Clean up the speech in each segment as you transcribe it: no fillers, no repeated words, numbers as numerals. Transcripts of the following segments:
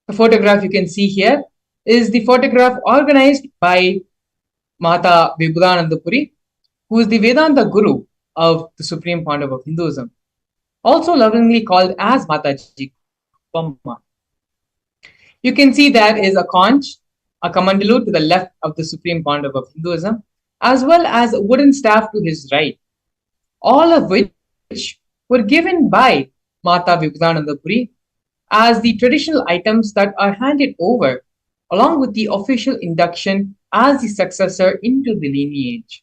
The photograph you can see here is the photograph organized by Mata Vibhudanandapuri, who is the Vedanta Guru of the Supreme Pandava of Hinduism, also lovingly called as Mataji Pamma. You can see there is a conch, a kamandalu to the left of the Supreme Pandava of Hinduism, as well as a wooden staff to his right, all of which were given by Mata Vibhudanandapuri as the traditional items that are handed over, along with the official induction as the successor into the lineage.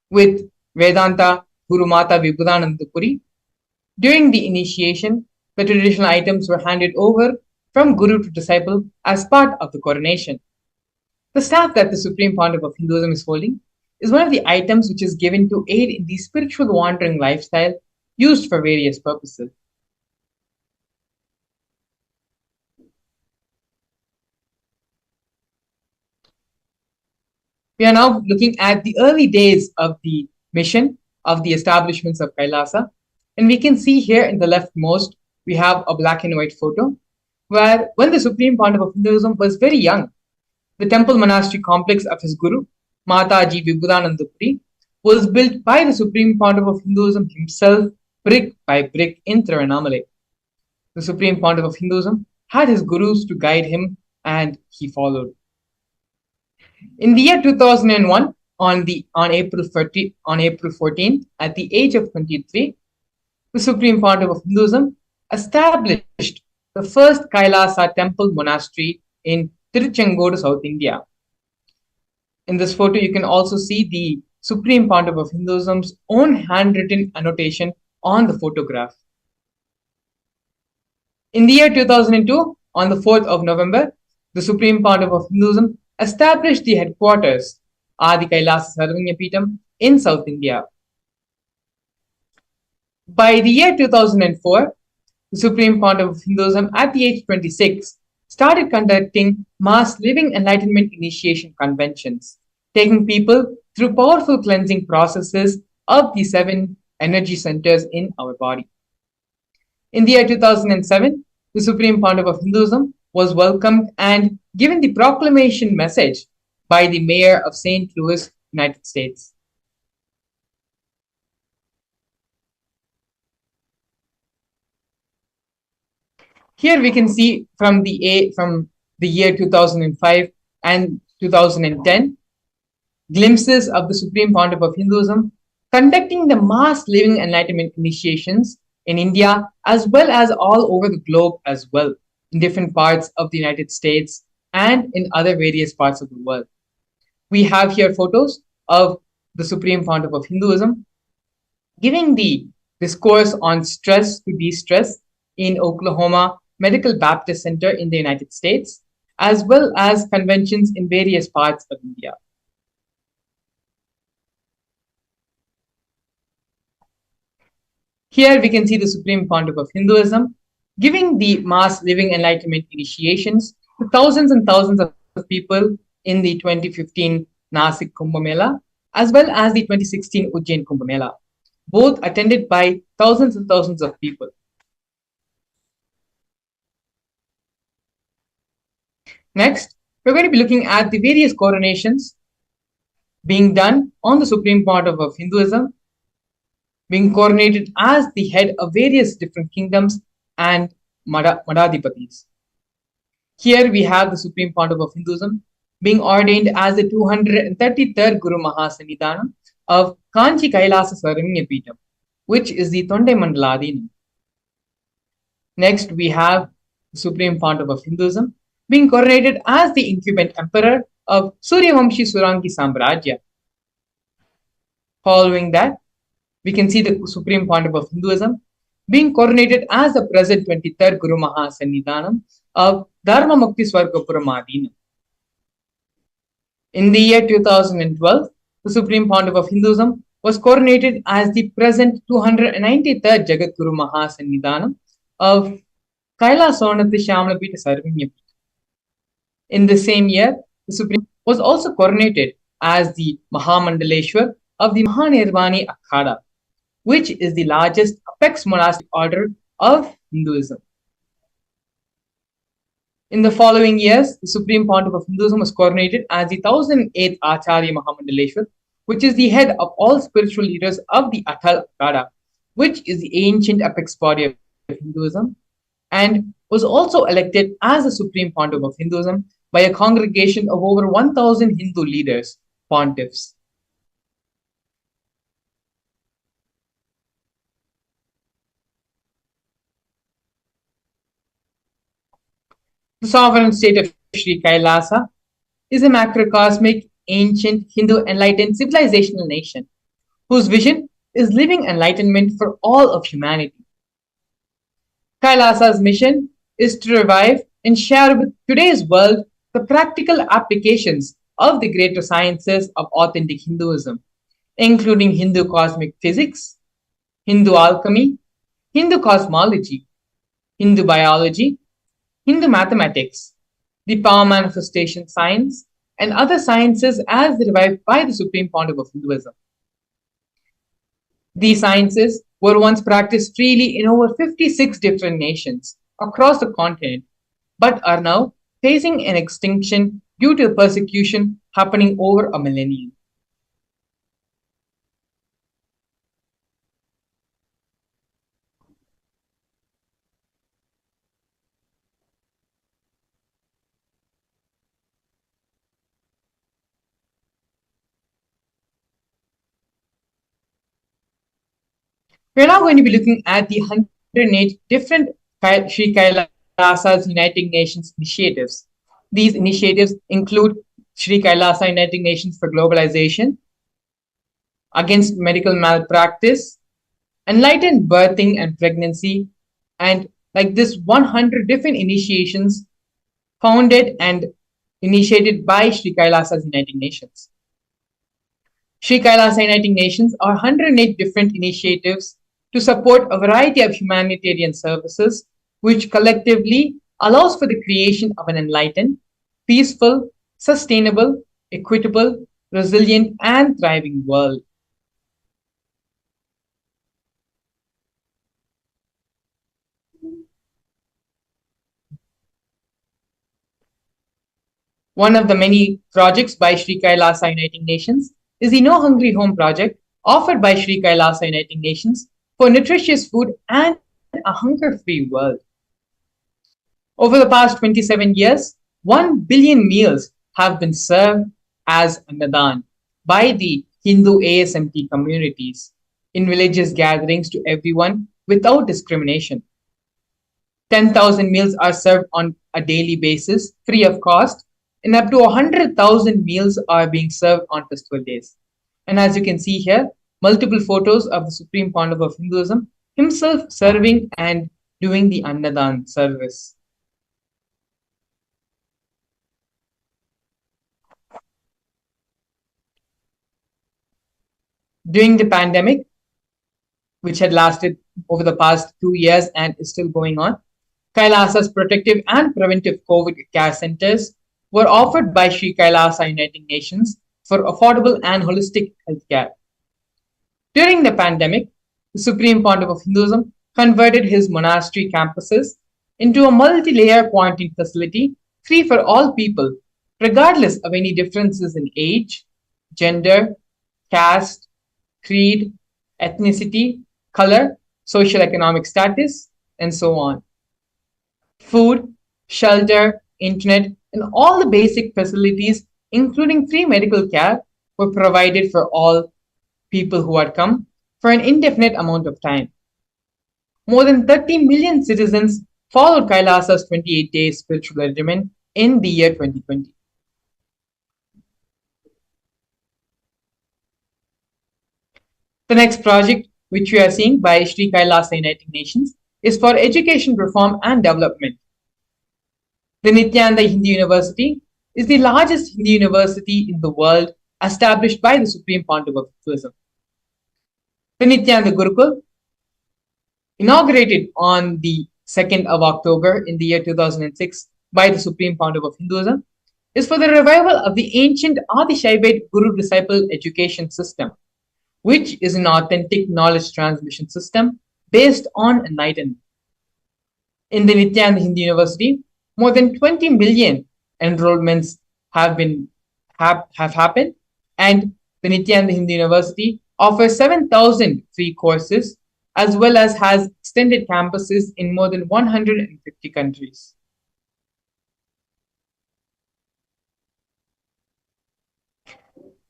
With Vedanta Guru Mata Vibhudanandapuri, during the initiation, the traditional items were handed over from Guru to disciple as part of the coronation. The staff that the Supreme Pontiff of Hinduism is holding is one of the items which is given to aid in the spiritual wandering lifestyle used for various purposes. We are now looking at the early days of the mission of the establishments of Kailasa. And we can see here in the leftmost, we have a black and white photo where when the Supreme Pontiff of Hinduism was very young, the temple monastery complex of his guru, Mataji Vibhudanandapuri, was built by the Supreme Pontiff of Hinduism himself, brick by brick in Tiruvannamalai. The Supreme Pontiff of Hinduism had his gurus to guide him and he followed. In the year 2001, on April 14th, at the age of 23, the Supreme Pontiff of Hinduism established the first Kailasa temple monastery in Tiruchengodu, South India. In this photo, you can also see the Supreme Pontiff of Hinduism's own handwritten annotation on the photograph. In the year 2002, on the 4th of November, the Supreme Pontiff of Hinduism established the headquarters, Adi Kailasa Sarvanyapeetham, in South India. By the year 2004, the Supreme Pontiff of Hinduism, at the age 26, started conducting mass living enlightenment initiation conventions, taking people through powerful cleansing processes of the 7 energy centers in our body. In the year 2007, the Supreme Pontiff of Hinduism was welcomed and given the proclamation message by the mayor of St. Louis, United States. Here we can see from the year 2005 and 2010 glimpses of the Supreme Pontiff of Hinduism conducting the mass living enlightenment initiations in India as well as all over the globe as well, in different parts of the United States and in other various parts of the world. We have here photos of the Supreme Pontiff of Hinduism giving the discourse on stress to de-stress in Oklahoma Medical Baptist Center in the United States, as well as conventions in various parts of India. Here we can see the Supreme Pontiff of Hinduism giving the mass living enlightenment initiations to thousands and thousands of people in the 2015 Nasik Kumbh Mela, as well as the 2016 Ujjain Kumbh Mela, both attended by thousands and thousands of people. Next, we're going to be looking at the various coronations being done on the Supreme Pontiff of Hinduism, being coronated as the head of various different kingdoms and Madhadipatis. Here we have the Supreme Pontiff of Hinduism being ordained as the 233rd Guru Mahasannidhanam of Kanchi Kailasa Sarvanyapeetham, which is the Tondai Mandaladinam. Next, we have the Supreme Pontiff of Hinduism being coronated as the incumbent emperor of Suryavamshi Surangi Samrajya. Following that, we can see the Supreme Pontiff of Hinduism being coronated as the present 23rd Guru Mahasannidhanam of Dharma Mukti Swargapuram. In the year 2012, the Supreme Pontiff of Hinduism was coronated as the present 293rd Jagat Guru Mahasannidhanam of Kailasonatha Shyamlapita Sarvanyapeetham. In the same year, the Supreme was also coronated as the Mahamandaleshwar of the Mahanirvani Akhada, which is the largest apex monastic order of Hinduism. In the following years, the Supreme Pontiff of Hinduism was coronated as the 1008th Acharya Mahamandaleshwar, which is the head of all spiritual leaders of the Atal Akada, which is the ancient apex body of Hinduism, and was also elected as the Supreme Pontiff of Hinduism by a congregation of over 1,000 Hindu leaders, pontiffs. The sovereign state of Sri Kailasa is a macrocosmic, ancient, Hindu enlightened civilizational nation whose vision is living enlightenment for all of humanity. Kailasa's mission is to revive and share with today's world the practical applications of the greater sciences of authentic Hinduism, including Hindu cosmic physics, Hindu alchemy, Hindu cosmology, Hindu biology, Hindu mathematics, the power manifestation science, and other sciences as revived by the Supreme Pontiff of Hinduism. These sciences were once practiced freely in over 56 different nations across the continent, but are now facing an extinction due to persecution happening over a millennium. We're now going to be looking at the 108 different Sri Kailasa's United Nations initiatives. These initiatives include Sri Kailasa United Nations for Globalization, Against Medical Malpractice, Enlightened Birthing and Pregnancy, and like this 100 different initiations founded and initiated by Sri Kailasa's United Nations. Sri Kailasa United Nations are 108 different initiatives to support a variety of humanitarian services, which collectively allows for the creation of an enlightened, peaceful, sustainable, equitable, resilient, and thriving world. One of the many projects by Sri Kailasa United Nations is the No Hungry Home project offered by Sri Kailasa United Nations for nutritious food and a hunger-free world. Over the past 27 years, 1 billion meals have been served as Annadan by the Hindu ASMT communities in religious gatherings to everyone without discrimination. 10,000 meals are served on a daily basis, free of cost, and up to 100,000 meals are being served on festival days. And as you can see here, multiple photos of the Supreme Pontiff of Hinduism himself serving and doing the Annadan service. During the pandemic, which had lasted over the past 2 years and is still going on, Kailasa's protective and preventive COVID care centers were offered by Sri Kailasa United Nations for affordable and holistic healthcare. During the pandemic, the Supreme Pontiff of Hinduism converted his monastery campuses into a multi-layer quarantine facility free for all people, regardless of any differences in age, gender, caste, creed, ethnicity, color, social economic status, and so on. Food, shelter, internet, and all the basic facilities, including free medical care, were provided for all people who had come for an indefinite amount of time. More than 30 million citizens followed Kailasa's 28-day spiritual regimen in the year 2020. The next project, which we are seeing by Sri Kailasa United Nations, is for education reform and development. The Nithyananda Hindu University is the largest Hindu university in the world established by the Supreme Pontiff of Hinduism. The Nithyananda Gurukul, inaugurated on the 2nd of October in the year 2006 by the Supreme Pontiff of Hinduism, is for the revival of the ancient Adi Shaivite Guru-disciple education system, which is an authentic knowledge transmission system based on enlightenment. In the Nithyananda Hindu University, More than 20 million enrollments have happened, and the Nithyananda Hindu University offers 7,000 free courses as well as has extended campuses in more than 150 countries.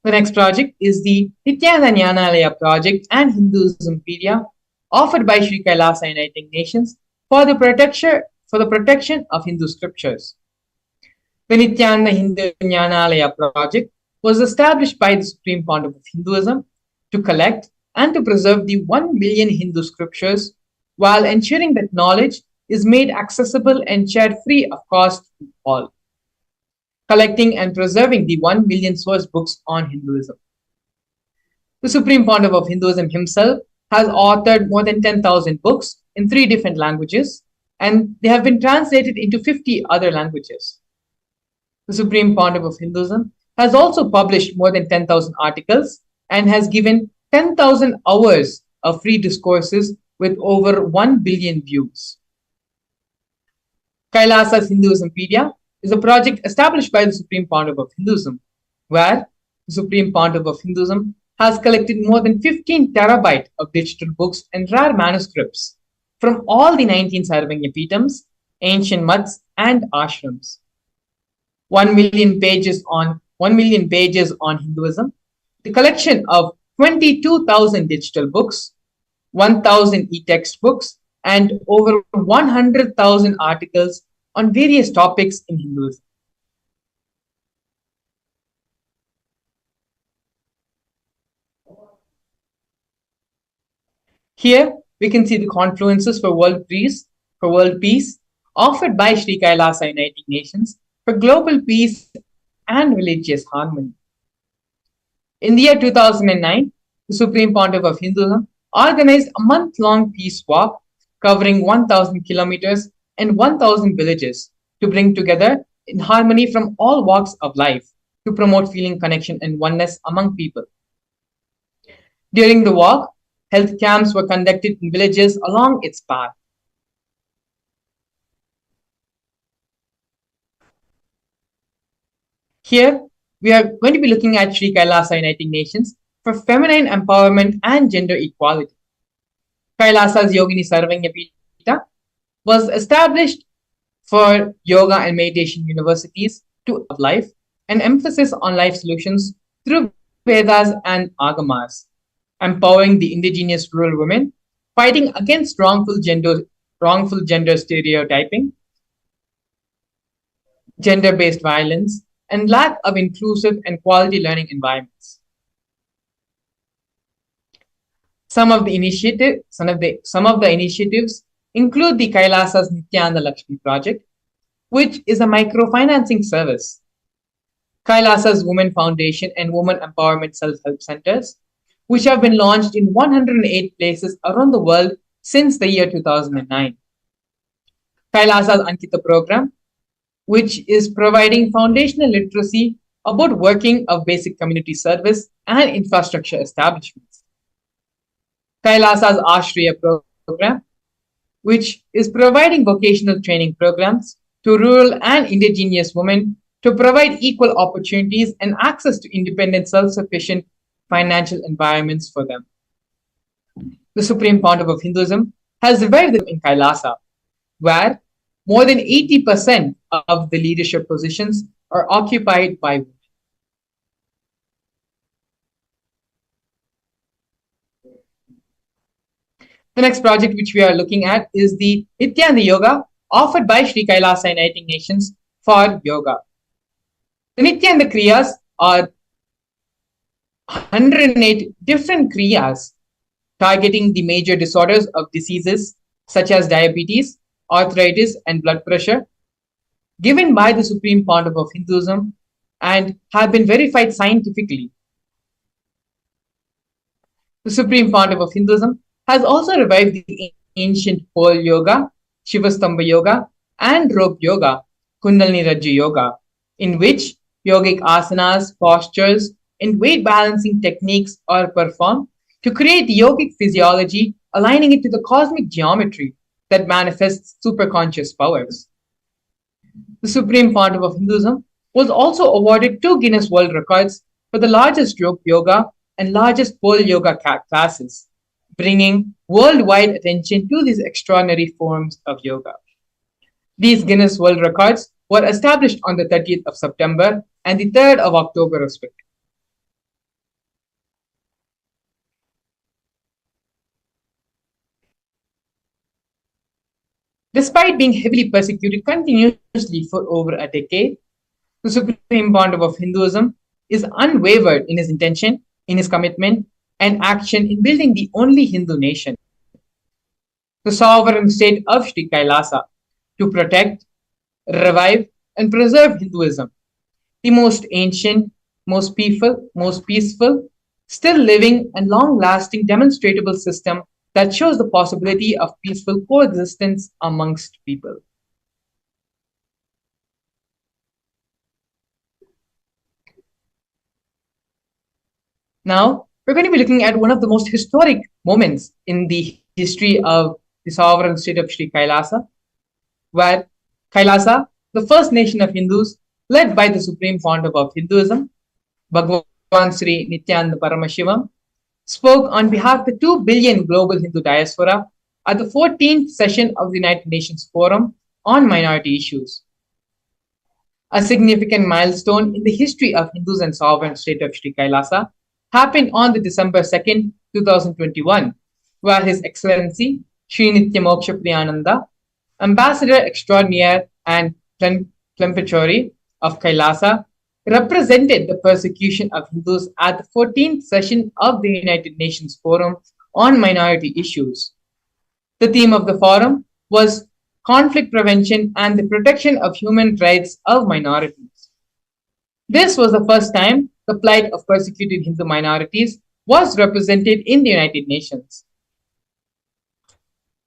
The next project is the Nithyananda Jnanalaya project and Hinduismpedia, offered by Sri Kailasa Uniting Nations for the protection of Hindu scriptures. The Nithyananda Hindu Jnanalaya project was established by the Supreme Pontiff of Hinduism to collect and to preserve the 1 million Hindu scriptures while ensuring that knowledge is made accessible and shared free of cost to all. Collecting and preserving the 1 million source books on Hinduism. The Supreme Pontiff of Hinduism himself has authored more than 10,000 books in 3 different languages, and they have been translated into 50 other languages. The Supreme Pontiff of Hinduism has also published more than 10,000 articles and has given 10,000 hours of free discourses with over 1 billion views. Kailasa's Hinduismpedia is a project established by the Supreme Pontiff of Hinduism, where the Supreme Pontiff of Hinduism has collected more than 15 terabyte of digital books and rare manuscripts from all the 19 Sarvanya Peetams, ancient mutts, and ashrams. 1 million pages on Hinduism, the collection of 22,000 digital books, 1,000 e-text books, and over 100,000 articles on various topics in Hinduism. Here we can see the confluences for world peace offered by Sri Kailasa Uniting Nations for global peace and religious harmony. In the year 2009, the Supreme Pontiff of Hinduism organized a month-long peace walk covering 1,000 kilometers and 1,000 villages to bring together in harmony from all walks of life to promote feeling connection and oneness among people. During the walk, health camps were conducted in villages along its path. Here, we are going to be looking at Sri Kailasa Uniting Nations for feminine empowerment and gender equality. Kailasa's Yogini Sarvanya Peeta was established for yoga and meditation universities to life, an emphasis on life solutions through Vedas and Agamas, empowering the indigenous rural women, fighting against wrongful gender stereotyping, gender-based violence, and lack of inclusive and quality learning environments. Some of the initiatives include the Kailasa's Nithyananda Lakshmi project, which is a microfinancing service, Kailasa's Women Foundation and Women Empowerment Self-Help Centers, which have been launched in 108 places around the world since the year 2009. Kailasa's Ankita program, which is providing foundational literacy about working of basic community service and infrastructure establishments. Kailasa's Ashriya program, which is providing vocational training programs to rural and indigenous women to provide equal opportunities and access to independent, self-sufficient financial environments for them. The Supreme Pontiff of Hinduism has divided them in Kailasa, where more than 80% of the leadership positions are occupied by women. The next project which we are looking at is the Nithyananda Yoga offered by Sri Kailasa Uniting Nations for yoga. The Nithyananda Kriyas are 108 different Kriyas targeting the major disorders of diseases such as diabetes, arthritis, and blood pressure, given by the Supreme Pontiff of Hinduism and have been verified scientifically. The Supreme Pontiff of Hinduism has also revived the ancient pole yoga, Shivastamba yoga, and rope yoga, Kundalini Rajya yoga, in which yogic asanas, postures, and weight balancing techniques are performed to create the yogic physiology, aligning it to the cosmic geometry that manifests superconscious powers. The Supreme Pontiff of Hinduism was also awarded two Guinness World Records for the largest group yoga and largest pole yoga classes, bringing worldwide attention to these extraordinary forms of yoga. These Guinness World Records were established on the 30th of September and the 3rd of October, respectively. Despite being heavily persecuted continuously for over a decade, the Supreme Pontiff of Hinduism is unwavered in his intention, in his commitment, and action in building the only Hindu nation, the sovereign state of Sri Kailasa, to protect, revive, and preserve Hinduism, the most ancient, most peaceful, still living, and long lasting demonstrable system that shows the possibility of peaceful coexistence amongst people. Now, we're going to be looking at one of the most historic moments in the history of the sovereign state of Sri Kailasa, where Kailasa, the first nation of Hindus, led by the Supreme Pontiff of Hinduism, Bhagwan Sri Nithyananda Paramashivam, spoke on behalf of the 2 billion global Hindu diaspora at the 14th session of the United Nations Forum on Minority Issues. A significant milestone in the history of Hindus and sovereign state of Sri Kailasa happened on the December 2nd, 2021, where His Excellency Sri Nityamoksha Priyananda, Ambassador Extraordinaire and Plenipotentiary of Kailasa, represented the persecution of Hindus at the 14th session of the United Nations Forum on Minority Issues. The theme of the forum was conflict prevention and the protection of human rights of minorities. This was the first time the plight of persecuted Hindu minorities was represented in the United Nations.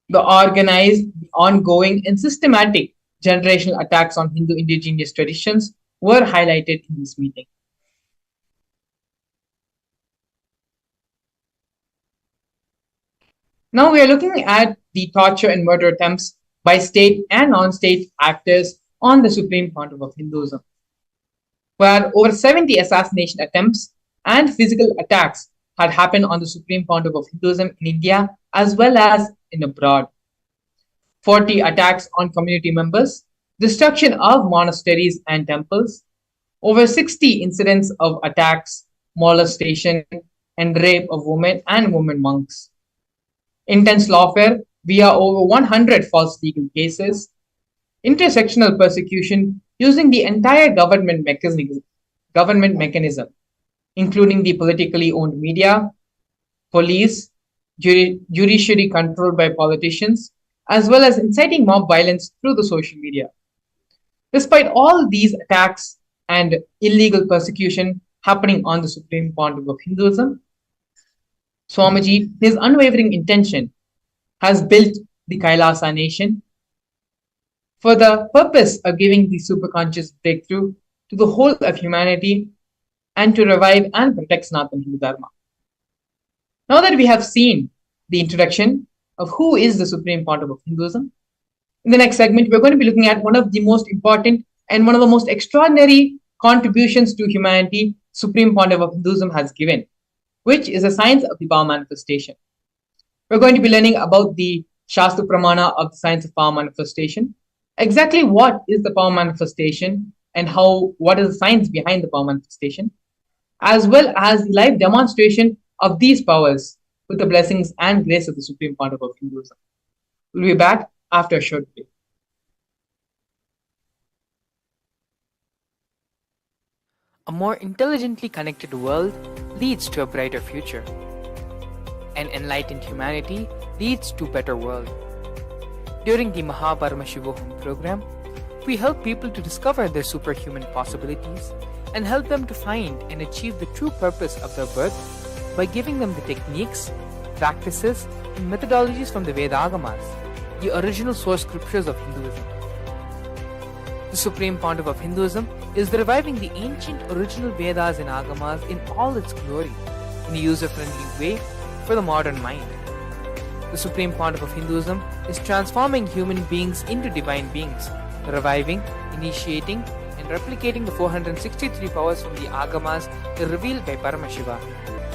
The organized, ongoing, and systematic generational attacks on Hindu indigenous traditions were highlighted in this meeting. Now we are looking at the torture and murder attempts by state and non-state actors on the Supreme Pontiff of Hinduism, where over 70 assassination attempts and physical attacks had happened on the Supreme Pontiff of Hinduism in India as well as in abroad. 40 attacks on community members, destruction of monasteries and temples, over 60 incidents of attacks, molestation, and rape of women and women monks. Intense lawfare via over 100 false legal cases, intersectional persecution using the entire government mechanism, including the politically owned media, police, judiciary controlled by politicians, as well as inciting mob violence through the social media. Despite all these attacks and illegal persecution happening on the Supreme Pontiff of Hinduism, Swamiji, his unwavering intention, has built the Kailasa nation for the purpose of giving the superconscious breakthrough to the whole of humanity and to revive and protect Sanatana Hindu Dharma. Now that we have seen the introduction of who is the Supreme Pontiff of Hinduism, in the next segment, we're going to be looking at one of the most important and one of the most extraordinary contributions to humanity Supreme Pontiff of Hinduism has given, which is the science of the Bhava manifestation. We're going to be learning about the Shastra Pramana of the science of power manifestation, exactly what is the power manifestation and what is the science behind the power manifestation, as well as the live demonstration of these powers with the blessings and grace of the Supreme Pontiff of Hinduism. We'll be back after a short break. A more intelligently connected world leads to a brighter future. An enlightened humanity leads to a better world. During the Paramashivam program, we help people to discover their superhuman possibilities and help them to find and achieve the true purpose of their birth by giving them the techniques, practices, and methodologies from the Vedagamas, the original source scriptures of Hinduism. The Supreme Pontiff of Hinduism is reviving the ancient original Vedas and Agamas in all its glory, in a user-friendly way for the modern mind. The Supreme Pontiff of Hinduism is transforming human beings into divine beings, reviving, initiating and replicating the 463 powers from the Agamas revealed by Paramashiva.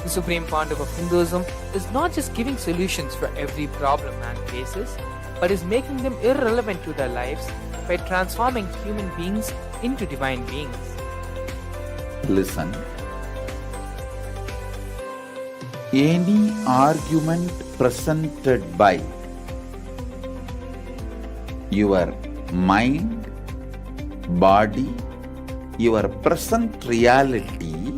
The Supreme Pontiff of Hinduism is not just giving solutions for every problem man faces, but is making them irrelevant to their lives by transforming human beings into divine beings. Listen. Any argument presented by your mind, body, your present reality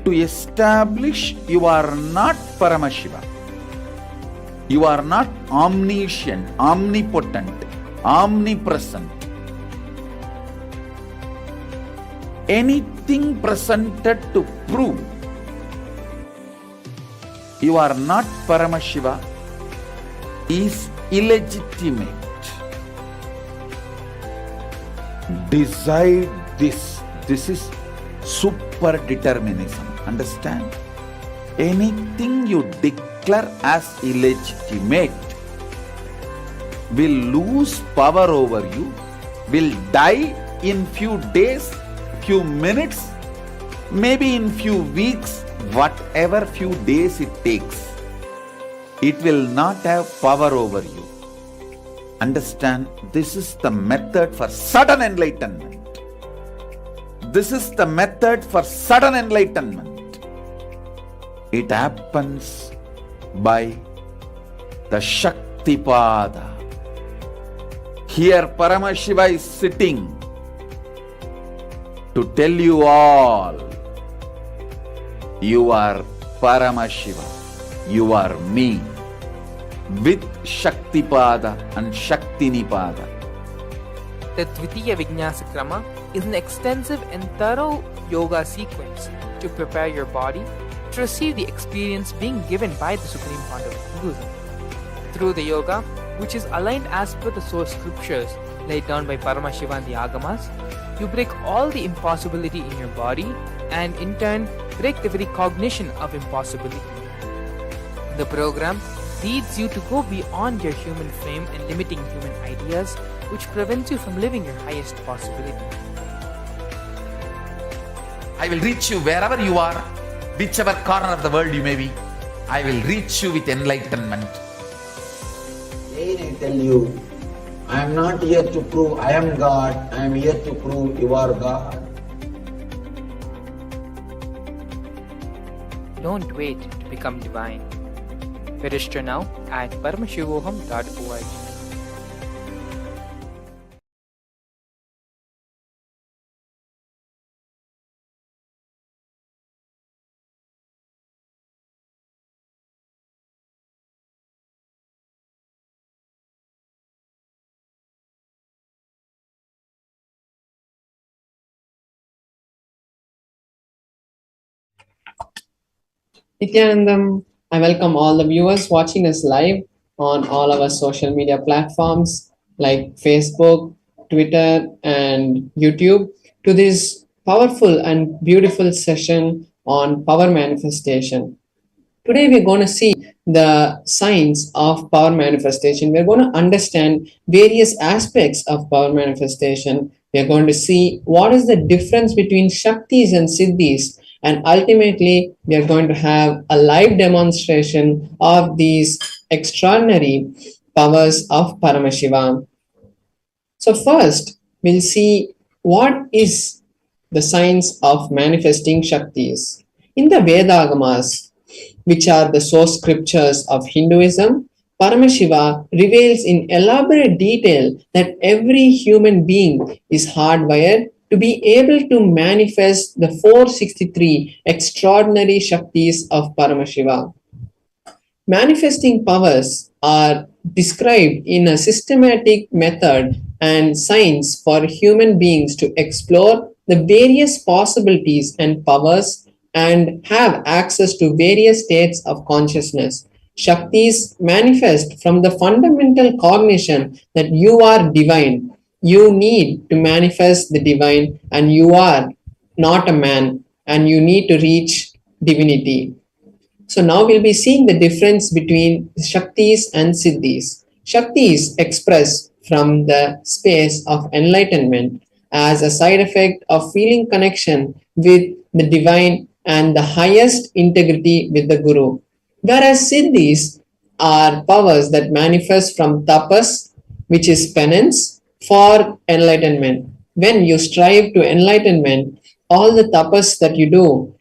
to establish you are not Paramashiva. You are not omniscient, omnipotent, omnipresent. Anything presented to prove you are not Paramashiva is illegitimate. Decide this. This is super determinism. Understand? Anything you declare as illegitimate will lose power over you, will die in few days, few minutes, maybe in few weeks, whatever few days it takes. It will not have power over you. Understand, this is the method for sudden enlightenment. This is the method for sudden enlightenment. It happens by the Shaktipada. Here Paramashiva is sitting to tell you all, you are Paramashiva, you are me, with Shaktipada and Shaktinipada. The Dvitiya Vijnasa Krama is an extensive and thorough yoga sequence to prepare your body to receive the experience being given by the Supreme Pontiff of Hinduism. Through the yoga, which is aligned as per the source scriptures laid down by Paramashiva and the Agamas, you break all the impossibility in your body and in turn break the very cognition of impossibility. The program leads you to go beyond your human frame and limiting human ideas, which prevents you from living your highest possibility. I will reach you wherever you are, whichever corner of the world you may be. I will reach you with enlightenment. Again I tell you, I am not here to prove I am God, I am here to prove you are God. Don't wait to become divine. Register now at paramashivoham.org. Nithyanandam, I welcome all the viewers watching us live on all our social media platforms like Facebook, Twitter, and YouTube to this powerful and beautiful session on power manifestation. Today, we're going to see the science of power manifestation. We're going to understand various aspects of power manifestation. We're going to see what is the difference between Shaktis and Siddhis. And ultimately, we are going to have a live demonstration of these extraordinary powers of Paramashiva. So first, we'll see what is the science of manifesting Shaktis. In the Vedagamas, which are the source scriptures of Hinduism, Paramashiva reveals in elaborate detail that every human being is hardwired to be able to manifest the 463 extraordinary Shaktis of Paramashiva. Manifesting powers are described in a systematic method and science for human beings to explore the various possibilities and powers and have access to various states of consciousness. Shaktis manifest from the fundamental cognition that you are divine. You need to manifest the divine, and you are not a man, and you need to reach divinity. So now we'll be seeing the difference between Shaktis and Siddhis. Shaktis express from the space of enlightenment as a side effect of feeling connection with the divine and the highest integrity with the Guru. Whereas siddhis are powers that manifest from tapas, which is penance, for enlightenment. When you strive to enlightenment, all the tapas that you do,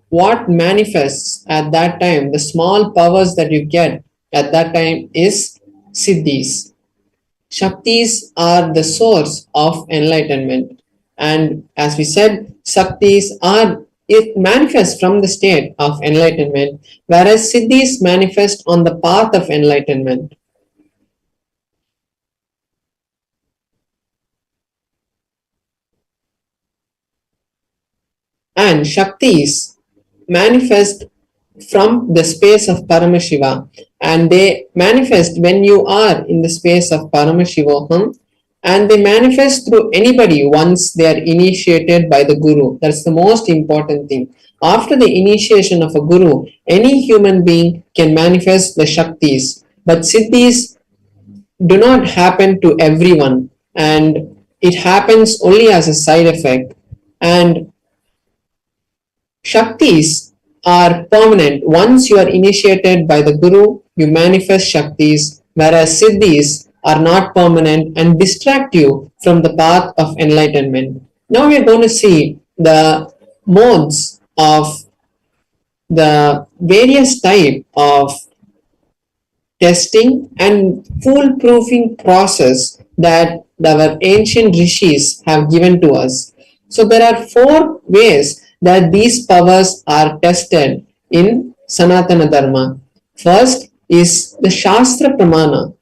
what manifests at that time, the small powers that you get at that time is siddhis. Shaktis are the source of enlightenment. And as we said, Shaktis are it manifests from the state of enlightenment, whereas Siddhis manifest on the path of enlightenment. And Shaktis manifest from the space of Paramashiva, and they manifest when you are in the space of Paramashivoham, and they manifest through anybody once they are initiated by the Guru. That's the most important thing. After the initiation of a Guru, any human being can manifest the Shaktis, but Siddhis do not happen to everyone, and it happens only as a side effect. And Shaktis are permanent. Once you are initiated by the Guru, you manifest Shaktis, whereas Siddhis are not permanent and distract you from the path of enlightenment. Now we are going to see the modes of the various type of testing and foolproofing process that our ancient rishis have given to us. So there are 4 ways that these powers are tested in Sanatana Dharma. First is the Shastra Pramana,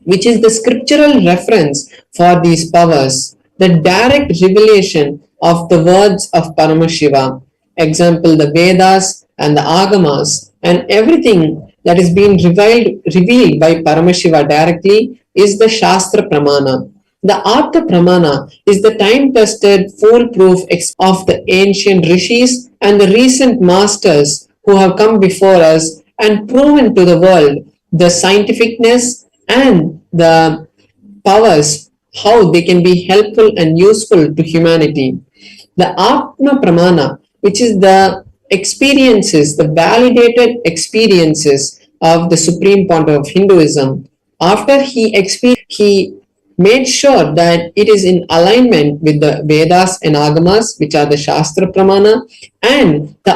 which is the scriptural reference for these powers, the direct revelation of the words of Paramashiva. Example, the Vedas and the Agamas and everything that is being revealed by Paramashiva directly is the Shastra Pramana. The Apta Pramana is the time-tested, foolproof of the ancient rishis and the recent masters who have come before us and proven to the world the scientificness and the powers, how they can be helpful and useful to humanity. The Atma Pramana, which is the experiences, the validated experiences of the Supreme Pontiff of Hinduism. After he made sure that it is in alignment with the Vedas and Agamas, which are the Shastra Pramana, and the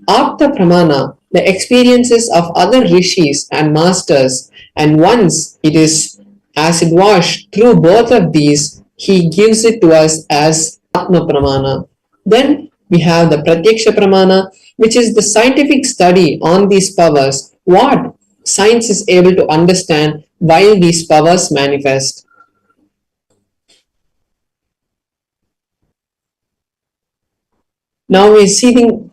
Apta Pramana, the experiences of other rishis and masters. And once it is acid washed through both of these, he gives it to us as Atma Pramana. Then we have the Pratyaksha Pramana, which is the scientific study on these powers, what science is able to understand while these powers manifest. Now we are seeing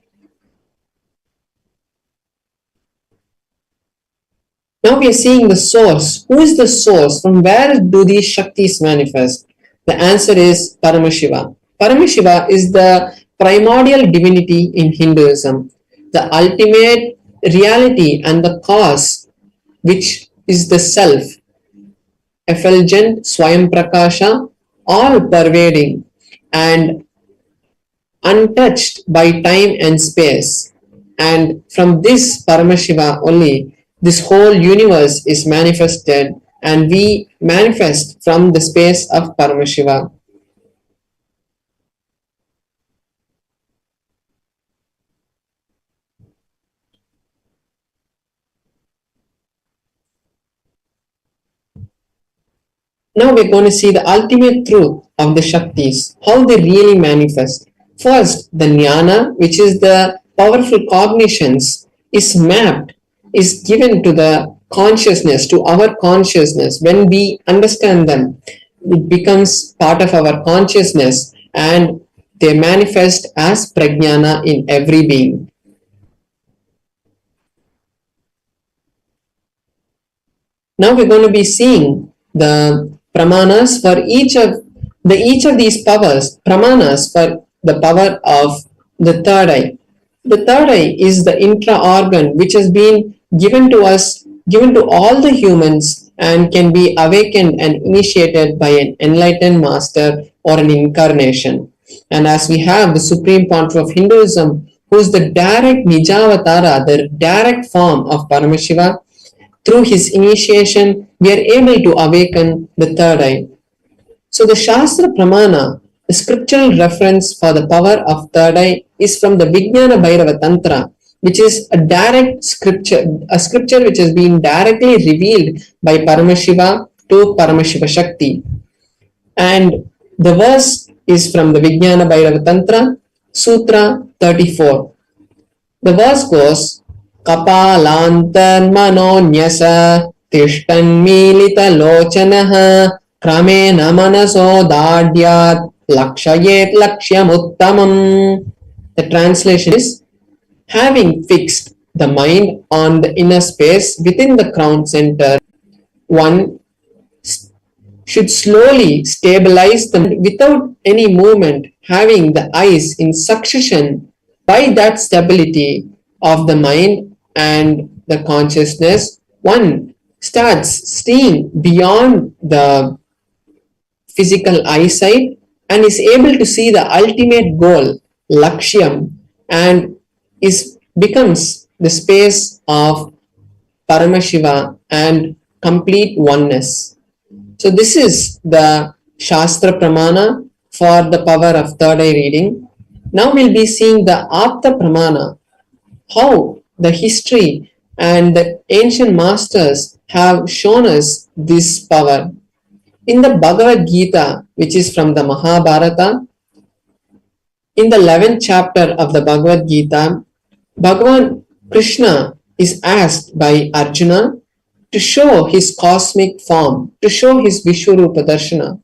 the source. Who is the source? From where do these Shaktis manifest? The answer is Paramashiva. Paramashiva is the primordial divinity in Hinduism, the ultimate reality and the cause, which is the self, effulgent, Swayam Prakasha, all pervading and untouched by time and space. And from this Paramashiva only, this whole universe is manifested, and we manifest from the space of Paramashiva. Now we're going to see the ultimate truth of the Shaktis, how they really manifest. First, the Jnana, which is the powerful cognitions, is mapped, is given to the consciousness, to our consciousness. When we understand them, it becomes part of our consciousness and they manifest as prajnana in every being. Now we're going to be seeing the pramanas for each of these powers, pramanas for the power of the third eye. The third eye is the intra organ which has been given to us, given to all the humans and can be awakened and initiated by an enlightened master or an incarnation. And as we have the Supreme Pontiff of Hinduism, who is the direct Nijavatara, the direct form of Paramashiva, through his initiation, we are able to awaken the third eye. So the Shastra Pramana, the scriptural reference for the power of third eye, is from the Vijnana Bhairava Tantra, which is a direct scripture, a scripture which has been directly revealed by Paramashiva to Paramashiva Shakti. And the verse is from the Vijnana Bhairava Tantra, Sutra 34. The verse goes, Kapalantar manonyasa tishtan milita lochanaha kramena manaso dadyat lakshayet lakshyam uttamam. The translation is, having fixed the mind on the inner space within the crown center, one should slowly stabilize them without any movement, having the eyes in succession. By that stability of the mind and the consciousness, one starts seeing beyond the physical eyesight and is able to see the ultimate goal, Lakshyam, and becomes the space of Paramashiva and complete oneness. So this is the Shastra Pramana for the power of third eye reading. Now we'll be seeing the Apta Pramana, how the history and the ancient masters have shown us this power. In the Bhagavad Gita, which is from the Mahabharata, in the 11th chapter of the Bhagavad Gita, Bhagavan Krishna is asked by Arjuna to show his cosmic form, to show his Vishwarupa Darshana.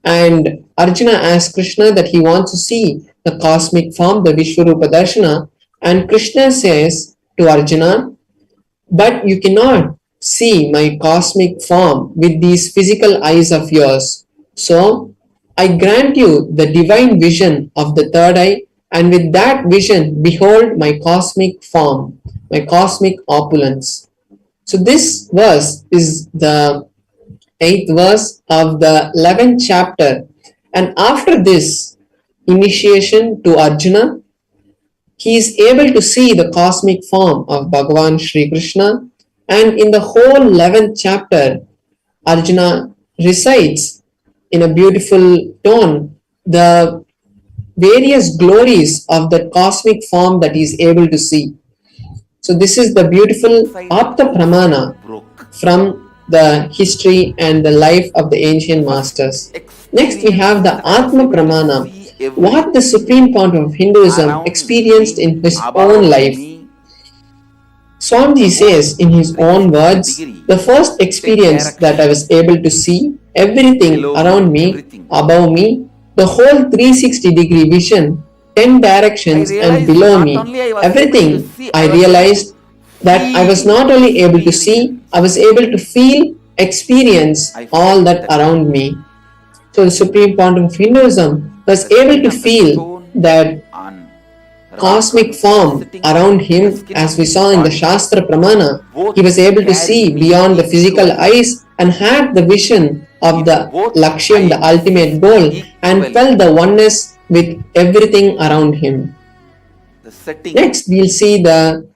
And Arjuna asks Krishna that he wants to see the cosmic form, the Vishwarupa Darshana. And Krishna says to Arjuna, but you cannot see my cosmic form with these physical eyes of yours. So I grant you the divine vision of the third eye, and with that vision, behold my cosmic form, my cosmic opulence. So this verse is the 8th verse of the 11th chapter. And after this initiation to Arjuna, he is able to see the cosmic form of Bhagavan Sri Krishna. And in the whole 11th chapter, Arjuna recites in a beautiful tone the various glories of the cosmic form that he is able to see. So this is the beautiful Apta Pramana from the history and the life of the ancient masters. Next we have the Atma Pramana, what the Supreme Pontiff of Hinduism experienced in his own life. Swamiji says in his own words, the first experience that I was able to see everything around me, above me, the whole 360-degree vision, 10 directions and below me, everything, I realized that I was not only able to see, I was able to feel, experience all that around me. So the Supreme Pontiff of Hinduism was able to feel that cosmic form around him, as we saw in the Shastra Pramana. He was able to see beyond the physical eyes and had the vision of the Lakshyam, the ultimate goal, and felt the oneness with everything around him. Next, we'll see the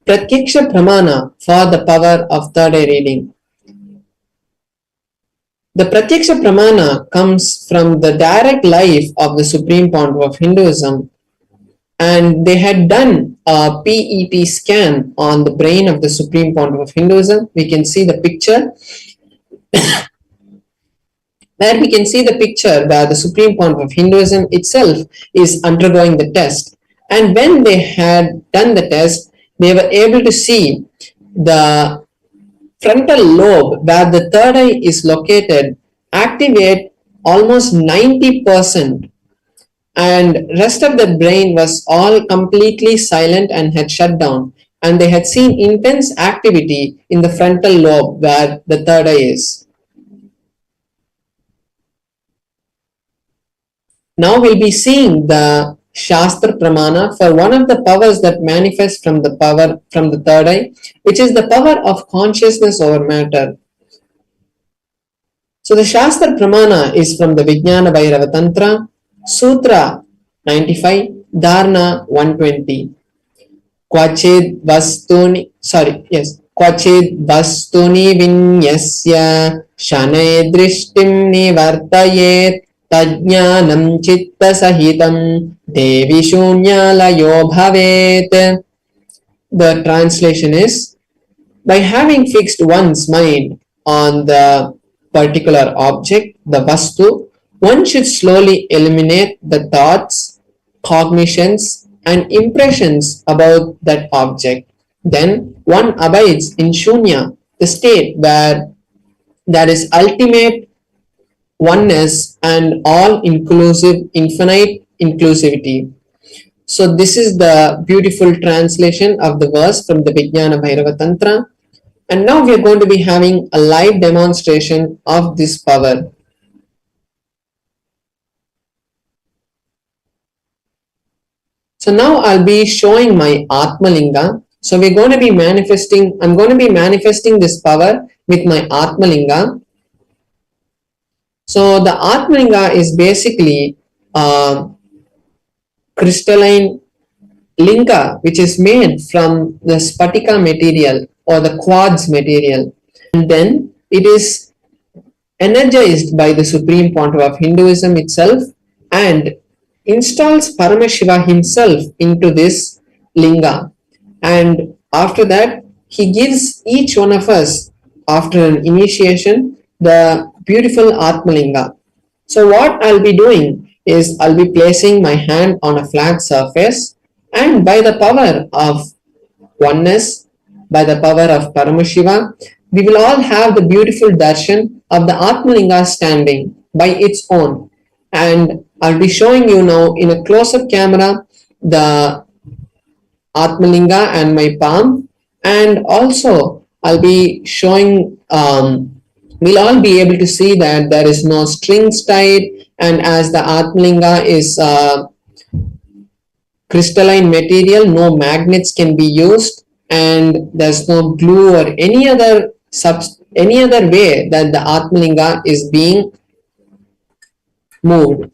Pratyaksha Pramana for the power of third eye reading. The Pratyaksha Pramana comes from the direct life of the Supreme Pontiff of Hinduism, and they had done a PET scan on the brain of the Supreme Pontiff of Hinduism. We can see the picture where we can see the picture where the Supreme Pontiff of Hinduism itself is undergoing the test. And when they had done the test, they were able to see the frontal lobe where the third eye is located activate almost 90%, and rest of the brain was all completely silent and had shut down, and they had seen intense activity in the frontal lobe where the third eye is. Now we'll be seeing the Shastra Pramana for one of the powers that manifest from the third eye, which is the power of consciousness over matter. So the Shastra Pramana is from the Vijnana Bhairava Tantra, Sutra 95, Dharana 120. क्वचिद् वस्तुनि विन्यस्य शनैः दृष्टिं निवर्तयेत् तज्ज्ञानं चित्तसहितं देवि शून्यालयो भवेत्. The translation is, by having fixed one's mind on the particular object, the vastu, one should slowly eliminate the thoughts, cognitions, and impressions about that object. Then one abides in shunya, the state where there is ultimate oneness and all-inclusive, infinite inclusivity. So this is the beautiful translation of the verse from the Vijnana Bhairava Tantra. And now we are going to be having a live demonstration of this power. So now I'll be showing my Atmalinga. So we're going to be manifesting, I'm going to be manifesting this power with my Atmalinga. So the Atmalinga is basically crystalline linga which is made from the spatika material or the quartz material, and then it is energized by the Supreme Pontiff of Hinduism itself and installs Paramashiva himself into this linga, and after that he gives each one of us, after an initiation, the beautiful Atmalinga. So what I'll be doing is I'll be placing my hand on a flat surface, and by the power of oneness, by the power of Paramashiva, we will all have the beautiful darshan of the Atmalinga standing by its own. And I'll be showing you now in a close-up camera the Atmalinga and my palm, and also I'll be showing, we'll all be able to see that there is no strings tied, and as the Atmalinga is crystalline material, no magnets can be used, and there's no glue or any other way that the Atmalinga is being moved.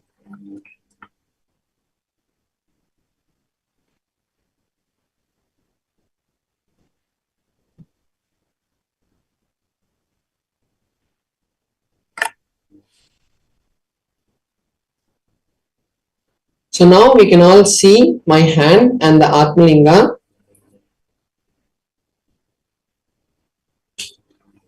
So now we can all see my hand and the Atmalinga.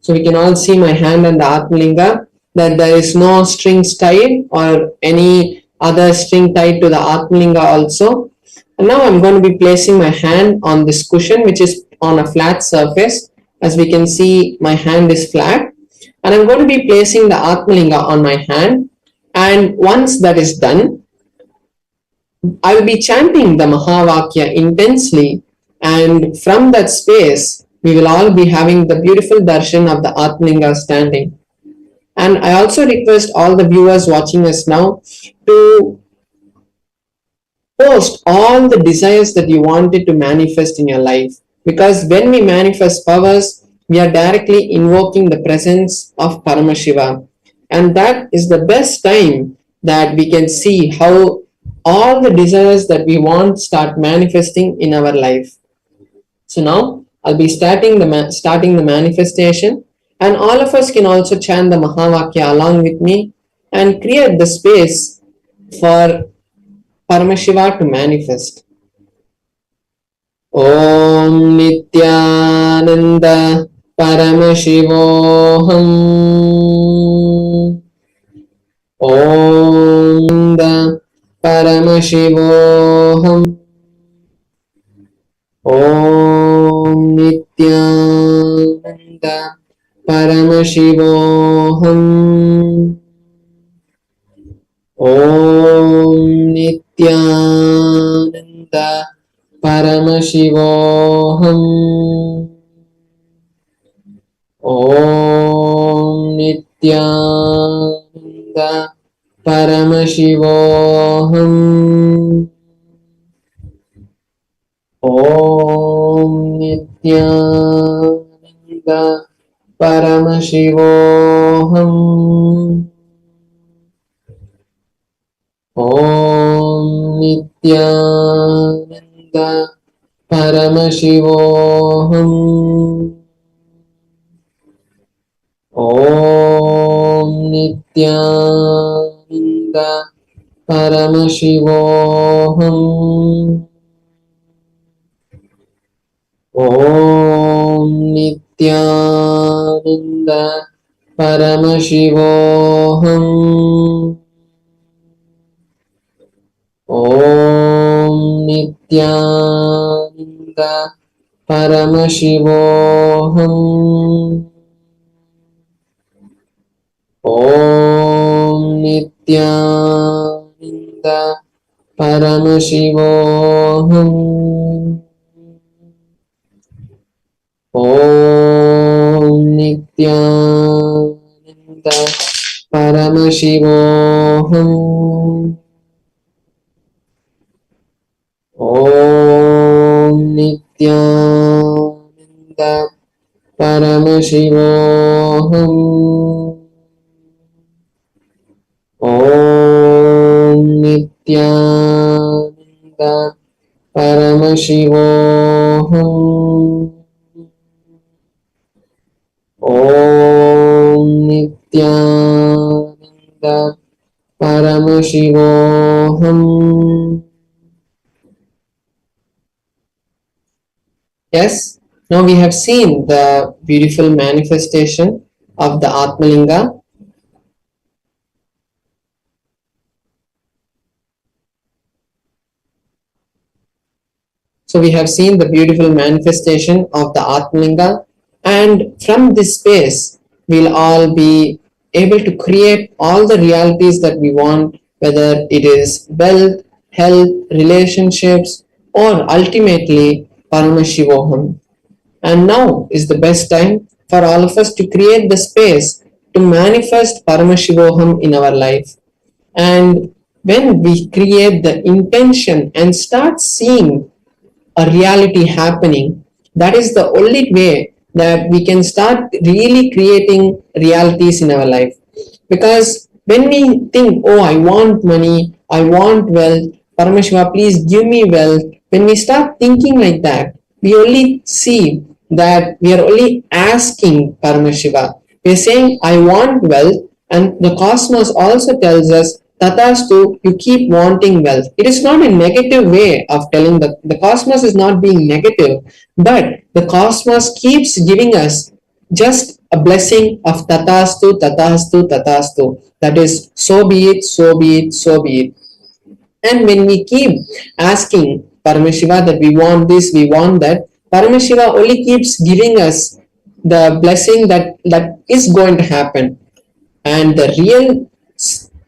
So we can all see my hand and the Atmalinga, that there is no strings tied or any other string tied to the Atmalinga also. And now I'm going to be placing my hand on this cushion which is on a flat surface. As we can see, my hand is flat, and I'm going to be placing the Atmalinga on my hand, and once that is done, I will be chanting the Mahavakya intensely, and from that space we will all be having the beautiful darshan of the Atmalinga standing. And I also request all the viewers watching us now to post all the desires that you wanted to manifest in your life, because when we manifest powers, we are directly invoking the presence of Paramashiva, and that is the best time that we can see how all the desires that we want start manifesting in our life. So now I'll be starting the manifestation, and all of us can also chant the Mahavakya along with me and create the space for Paramashiva to manifest. Om Nithyananda Paramashivoham. Om Paramashivoham. Om Nithyananda Paramashivoham. Om Nithyananda Paramashivoham. Om Nithyananda Paramashivoham. Om Nithyananda Paramashivoham. Om Nithyananda Paramashivoham. Om Nithyananda Paramashivoham. Om Nithyananda Paramashivoham. Om Nithyananda Paramashivoham. Om Nithyananda Paramashivoham. Om Nithyananda Paramashivoham. Om Nithyananda Paramashivoham. Om Nithyananda Paramashivoham. Om Nithyananda Paramashivoham. Yes, now we have seen the beautiful manifestation of the Atmalinga. So we have seen the beautiful manifestation of the Atmalinga, and from this space, we'll all be able to create all the realities that we want, whether it is wealth, health, relationships, or ultimately Paramashivoham. And now is the best time for all of us to create the space to manifest Paramashivoham in our life. And when we create the intention and start seeing a reality happening, that is the only way that we can start really creating realities in our life. Because when we think, oh, I want money, I want wealth, Paramashiva, please give me wealth, when we start thinking like that, we only see that we are only asking Paramashiva. We are saying, I want wealth, and the cosmos also tells us, Tatastu, you keep wanting wealth. It is not a negative way of telling the cosmos is not being negative, but the cosmos keeps giving us just a blessing of Tatastu, Tatastu, Tatastu. That is, so be it, so be it, so be it. And when we keep asking Paramashiva that we want this, we want that, Paramashiva only keeps giving us the blessing that is going to happen. And the real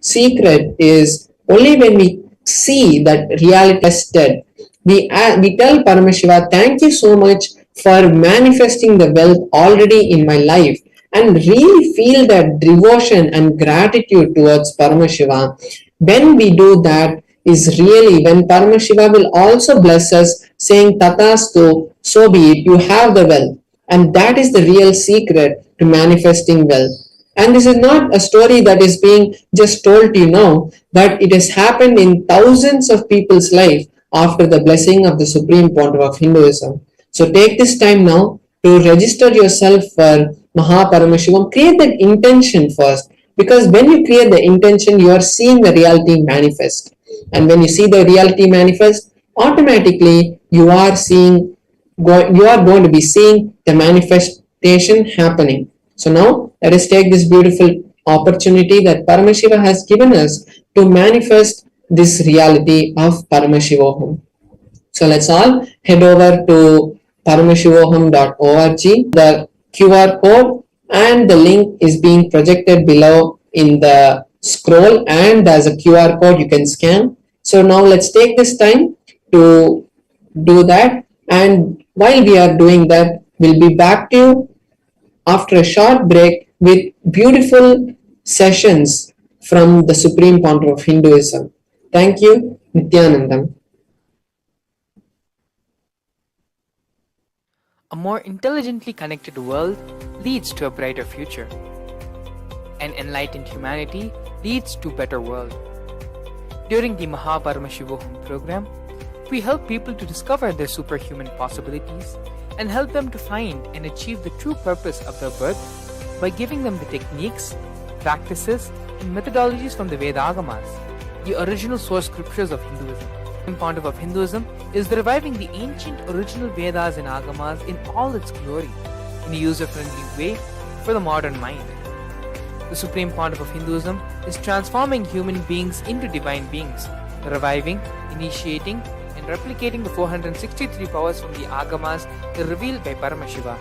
secret is only when we see that reality tested, we tell Paramashiva, thank you so much for manifesting the wealth already in my life, and really feel that devotion and gratitude towards Paramashiva. When we do that is really when Paramashiva will also bless us, saying Tatastu, so be it, you have the wealth. And that is the real secret to manifesting wealth. And this is not a story that is being just told to you now, but it has happened in thousands of people's life after the blessing of the Supreme Pontiff of Hinduism. So take this time now to register yourself for Mahaparamashivamam. Create that intention first, because when you create the intention, you are seeing the reality manifest. And when you see the reality manifest, automatically you are going to be seeing the manifestation happening. So now let us take this beautiful opportunity that Paramashiva has given us to manifest this reality of Paramashivoham. So let's all head over to paramashivoham.org. The QR code and the link is being projected below in the scroll, and there's a QR code you can scan. So now let's take this time to do that, and while we are doing that, we'll be back to you after a short break with beautiful sessions from the Supreme Pontiff of Hinduism. Thank you, Nithyanandam. A more intelligently connected world leads to a brighter future. An enlightened humanity leads to a better world. During the Paramashivam program, we help people to discover their superhuman possibilities and help them to find and achieve the true purpose of their birth by giving them the techniques, practices, and methodologies from the Vedagamas, the original source scriptures of Hinduism. The point of Hinduism is reviving the ancient original Vedas and Agamas in all its glory, in a user-friendly way for the modern mind. The supreme point of Hinduism is transforming human beings into divine beings, reviving, initiating, and replicating the 463 powers from the Agamas revealed by Paramashivam.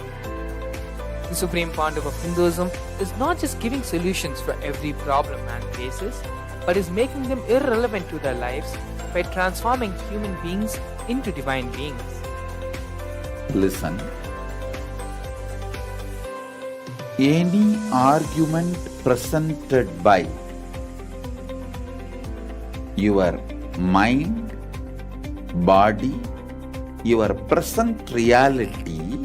The supreme point of Hinduism is not just giving solutions for every problem man faces, but is making them irrelevant to their lives by transforming human beings into divine beings. Listen. Any argument presented by your mind, body, your present reality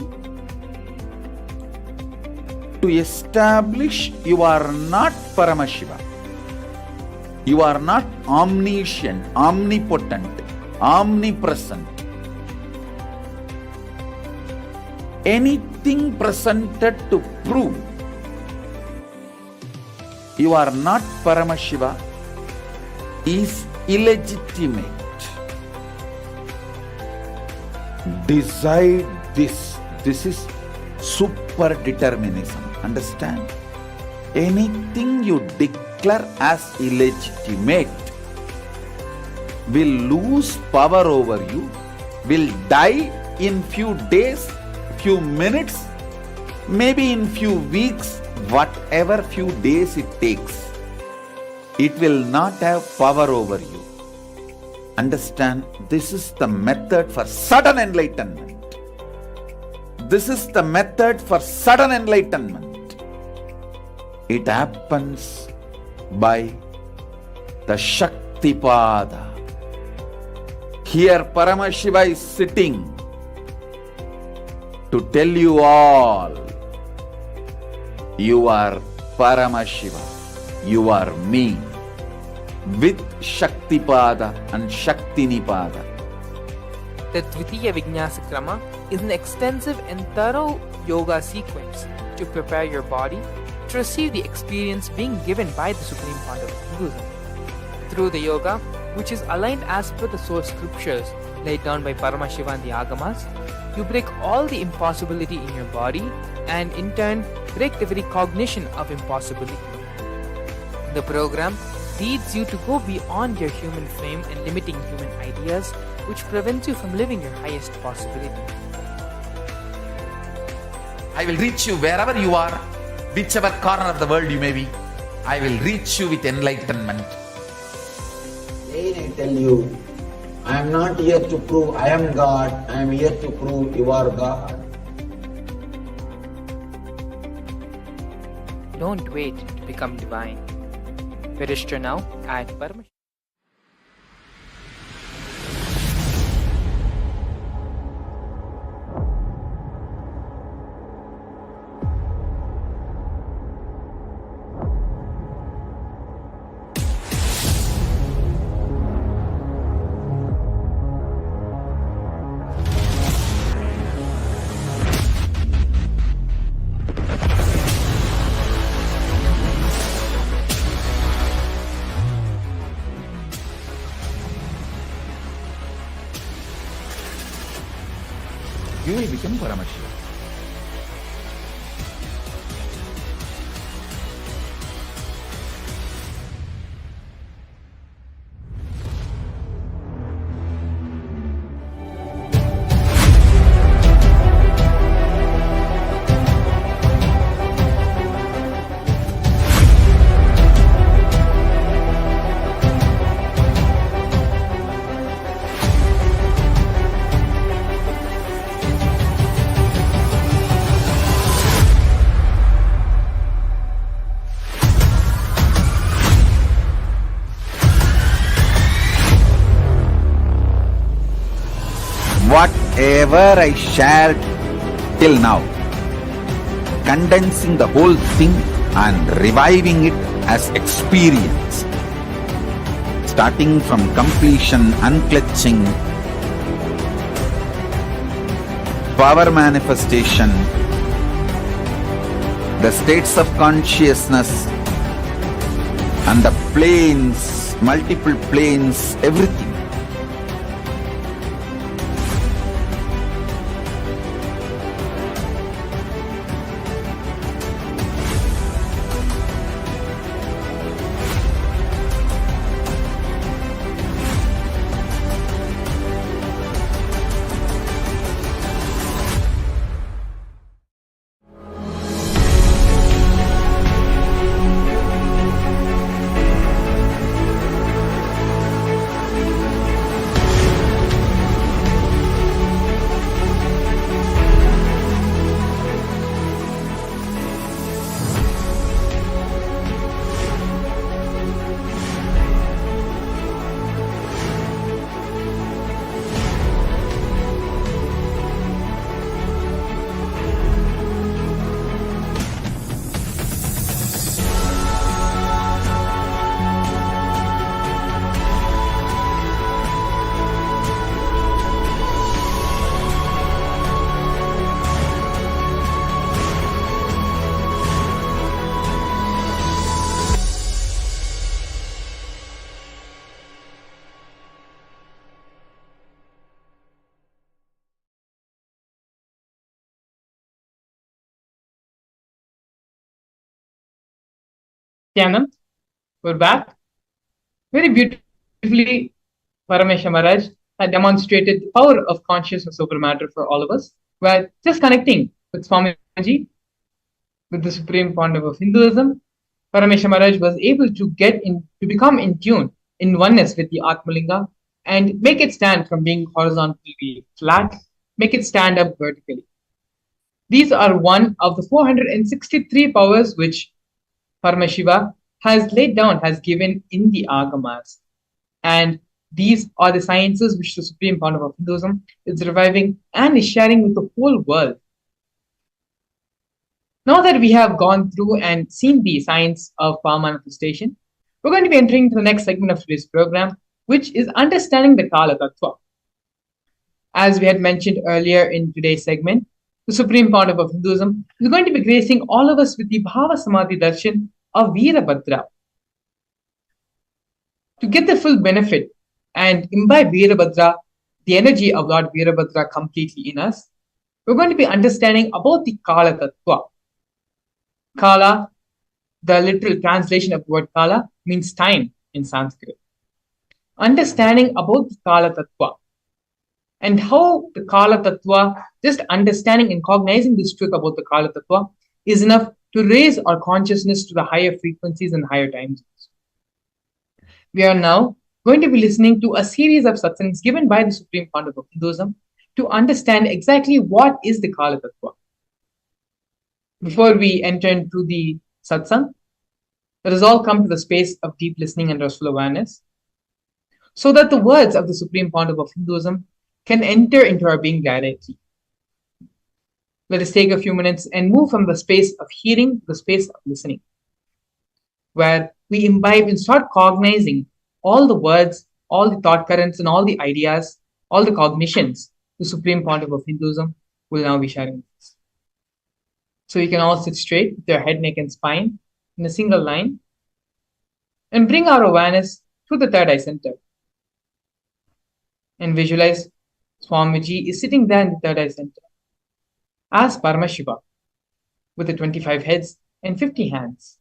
to establish you are not Paramashiva. You are not omniscient, omnipotent, omnipresent. Anything presented to prove you are not Paramashiva is illegitimate. Decide this. This is super determinism. Understand? Anything you declare as illegitimate will lose power over you, will die in few days, few minutes, maybe in few weeks, whatever few days it takes. It will not have power over you. Understand, this is the method for sudden enlightenment. This is the method for sudden enlightenment. It happens by the Shaktipada. Here Paramashiva is sitting to tell you all, you are Paramashiva, you are me, with Shaktipada and Shaktinipada. The Dvitiya Vijnasa Krama is an extensive and thorough yoga sequence to prepare your body to receive the experience being given by the Supreme Point of Hinduism. Through the yoga, which is aligned as per the source scriptures laid down by Paramashiva and the Agamas, you break all the impossibility in your body and in turn break the very cognition of impossibility. The program leads you to go beyond your human frame and limiting human ideas, which prevents you from living your highest possibility. I will reach you wherever you are, whichever corner of the world you may be. I will reach you with enlightenment. Again I tell you, I am not here to prove I am God, I am here to prove you are God. Don't wait to become divine. Register now at Paramashivam. You will become Paramashiva. Whatever I shared till now, condensing the whole thing and reviving it as experience. Starting from completion, unclutching, power manifestation, the states of consciousness, and the planes, multiple planes, everything. Nithyananda, we're back. Very beautifully, Paramashivam Maharaj had demonstrated the power of consciousness over matter for all of us. We're just connecting with Swamiji, with the supreme founder of Hinduism. Paramashivam Maharaj was able to to become in tune, in oneness with the Atmalinga, and make it stand from being horizontally flat, make it stand up vertically. These are one of the 463 powers which Paramashiva has laid down, has given in the Agamas. And these are the sciences which the Supreme Founder of Hinduism is reviving and is sharing with the whole world. Now that we have gone through and seen the science of power manifestation, we're going to be entering into the next segment of today's program, which is understanding the Kala Tattva. As we had mentioned earlier in today's segment, the Supreme Founder of Hinduism is going to be gracing all of us with the Bhava Samadhi Darshan of Virabhadra. To get the full benefit and imbibe Virabhadra, the energy of Lord Virabhadra completely in us, we're going to be understanding about the Kala Tattva. Kala, the literal translation of the word Kala, means time in Sanskrit. Understanding about the Kala Tattva and how the Kala Tattva, just understanding and cognizing this truth about the Kala Tattva is enough to raise our consciousness to the higher frequencies and higher time zones. We are now going to be listening to a series of satsangs given by the Supreme Founder of Hinduism to understand exactly what is the Kala Tattva. Before we enter into the satsang, let us all come to the space of deep listening and restful awareness so that the words of the Supreme Founder of Hinduism can enter into our being directly. Let us take a few minutes and move from the space of hearing to the space of listening, where we imbibe and start cognizing all the words, all the thought currents, and all the ideas, all the cognitions the Supreme Founder of Hinduism will now be sharing with us. So you can all sit straight with your head, neck, and spine in a single line and bring our awareness to the third eye center. And visualize Swamiji is sitting there in the third eye center as Paramashiva with the 25 heads and 50 hands.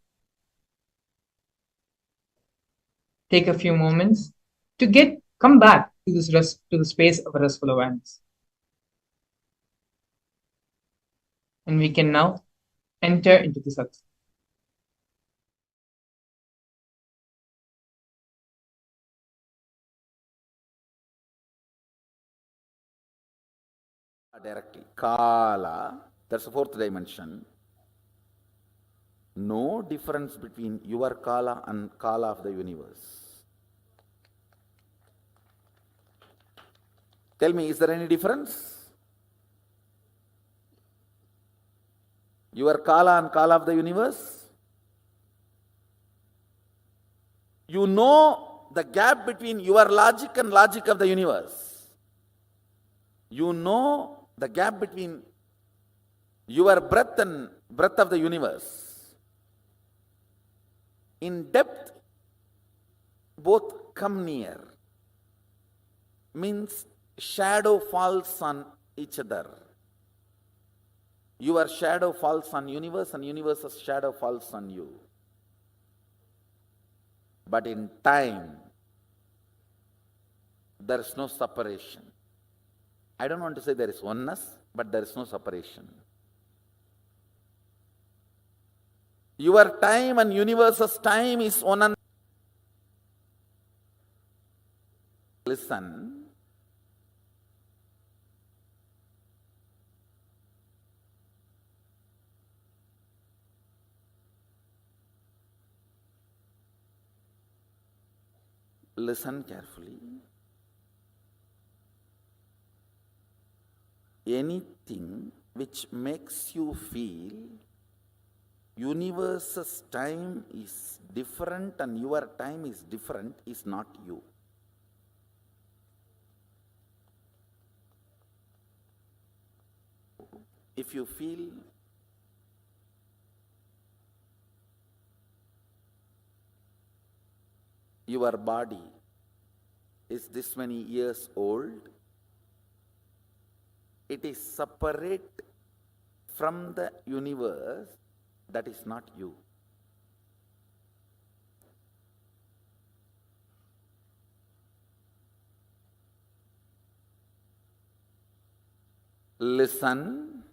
Take a few moments to come back to the space of restful awareness. And we can now enter into the satsang. Directly. Kala, that's the fourth dimension. No difference between your Kala and Kala of the universe. Tell me, is there any difference? Your Kala and Kala of the universe. You know the gap between your logic and logic of the universe. You know the gap between your breath and breath of the universe. In depth, both come near. Means shadow falls on each other. Your shadow falls on universe and universe's shadow falls on you. But in time, there is no separation. I don't want to say there is oneness, but there is no separation. Your time and universe's time is one and listen. Listen carefully. Anything which makes you feel universe's time is different and your time is different is not you. If you feel your body is this many years old, it is separate from the universe, that is not you. Listen.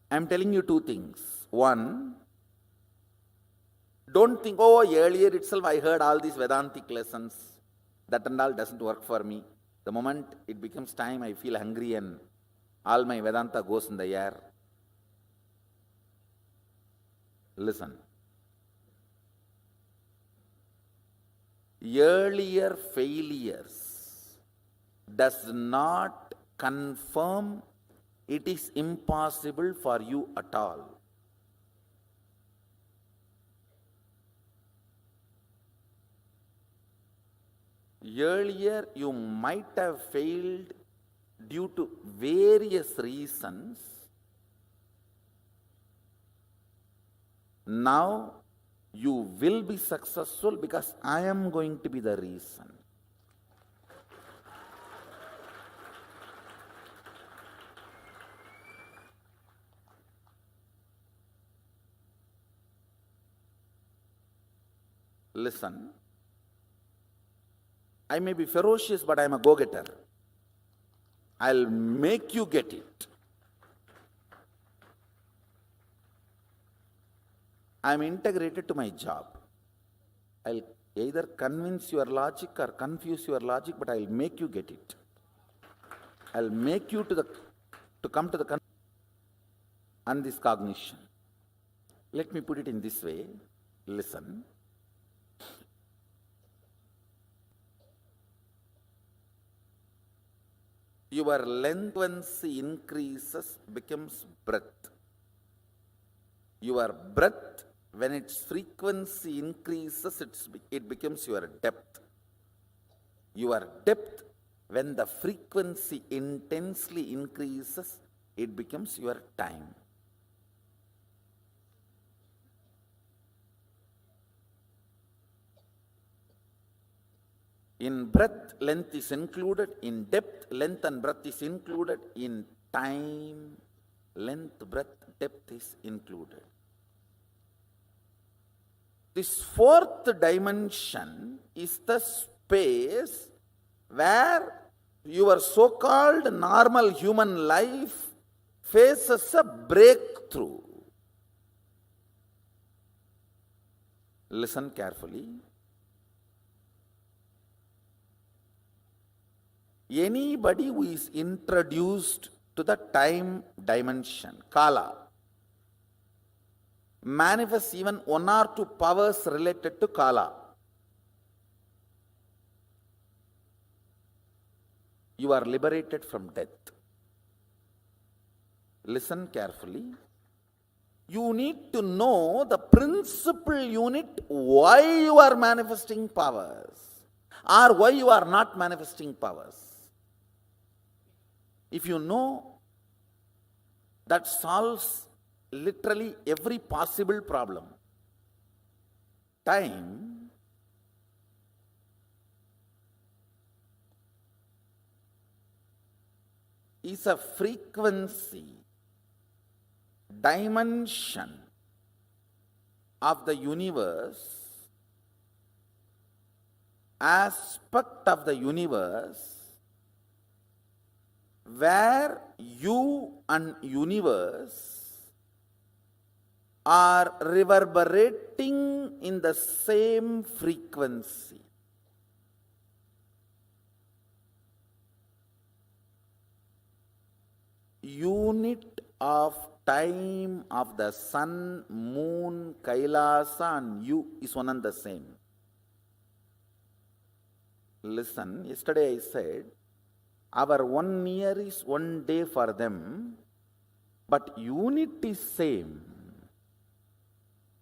I am telling you two things. One, don't think, oh, earlier itself I heard all these Vedantic lessons. That and all doesn't work for me. The moment it becomes time, I feel hungry and all my Vedanta goes in the air. Listen. Earlier failures does not confirm it is impossible for you at all. Earlier you might have failed due to various reasons. Now you will be successful because I am going to be the reason. Listen, I may be ferocious, but I am a go-getter. I'll make you get it. I am integrated to my job. I'll either convince your logic or confuse your logic, but I'll make you get it. I'll make you to come to the and this cognition. Let me put it in this way. Listen. Your length increases, becomes breadth. Your breadth, when its frequency increases, it becomes your depth. Your depth, when the frequency intensely increases, it becomes your time. In breadth, length is included. In depth, length and breadth is included. In time, length, breadth, depth is included. This fourth dimension is the space where your so-called normal human life faces a breakthrough. Listen carefully. Anybody who is introduced to the time dimension, Kala, manifests even one or two powers related to Kala. You are liberated from death. Listen carefully. You need to know the principal unit why you are manifesting powers or why you are not manifesting powers. If you know, that solves literally every possible problem. Time is a frequency, dimension of the universe, aspect of the universe, where you and universe are reverberating in the same frequency. Unit of time of the sun, moon, Kailasa and you is one and the same. Listen, yesterday I said, our 1 year is 1 day for them, but unit is same.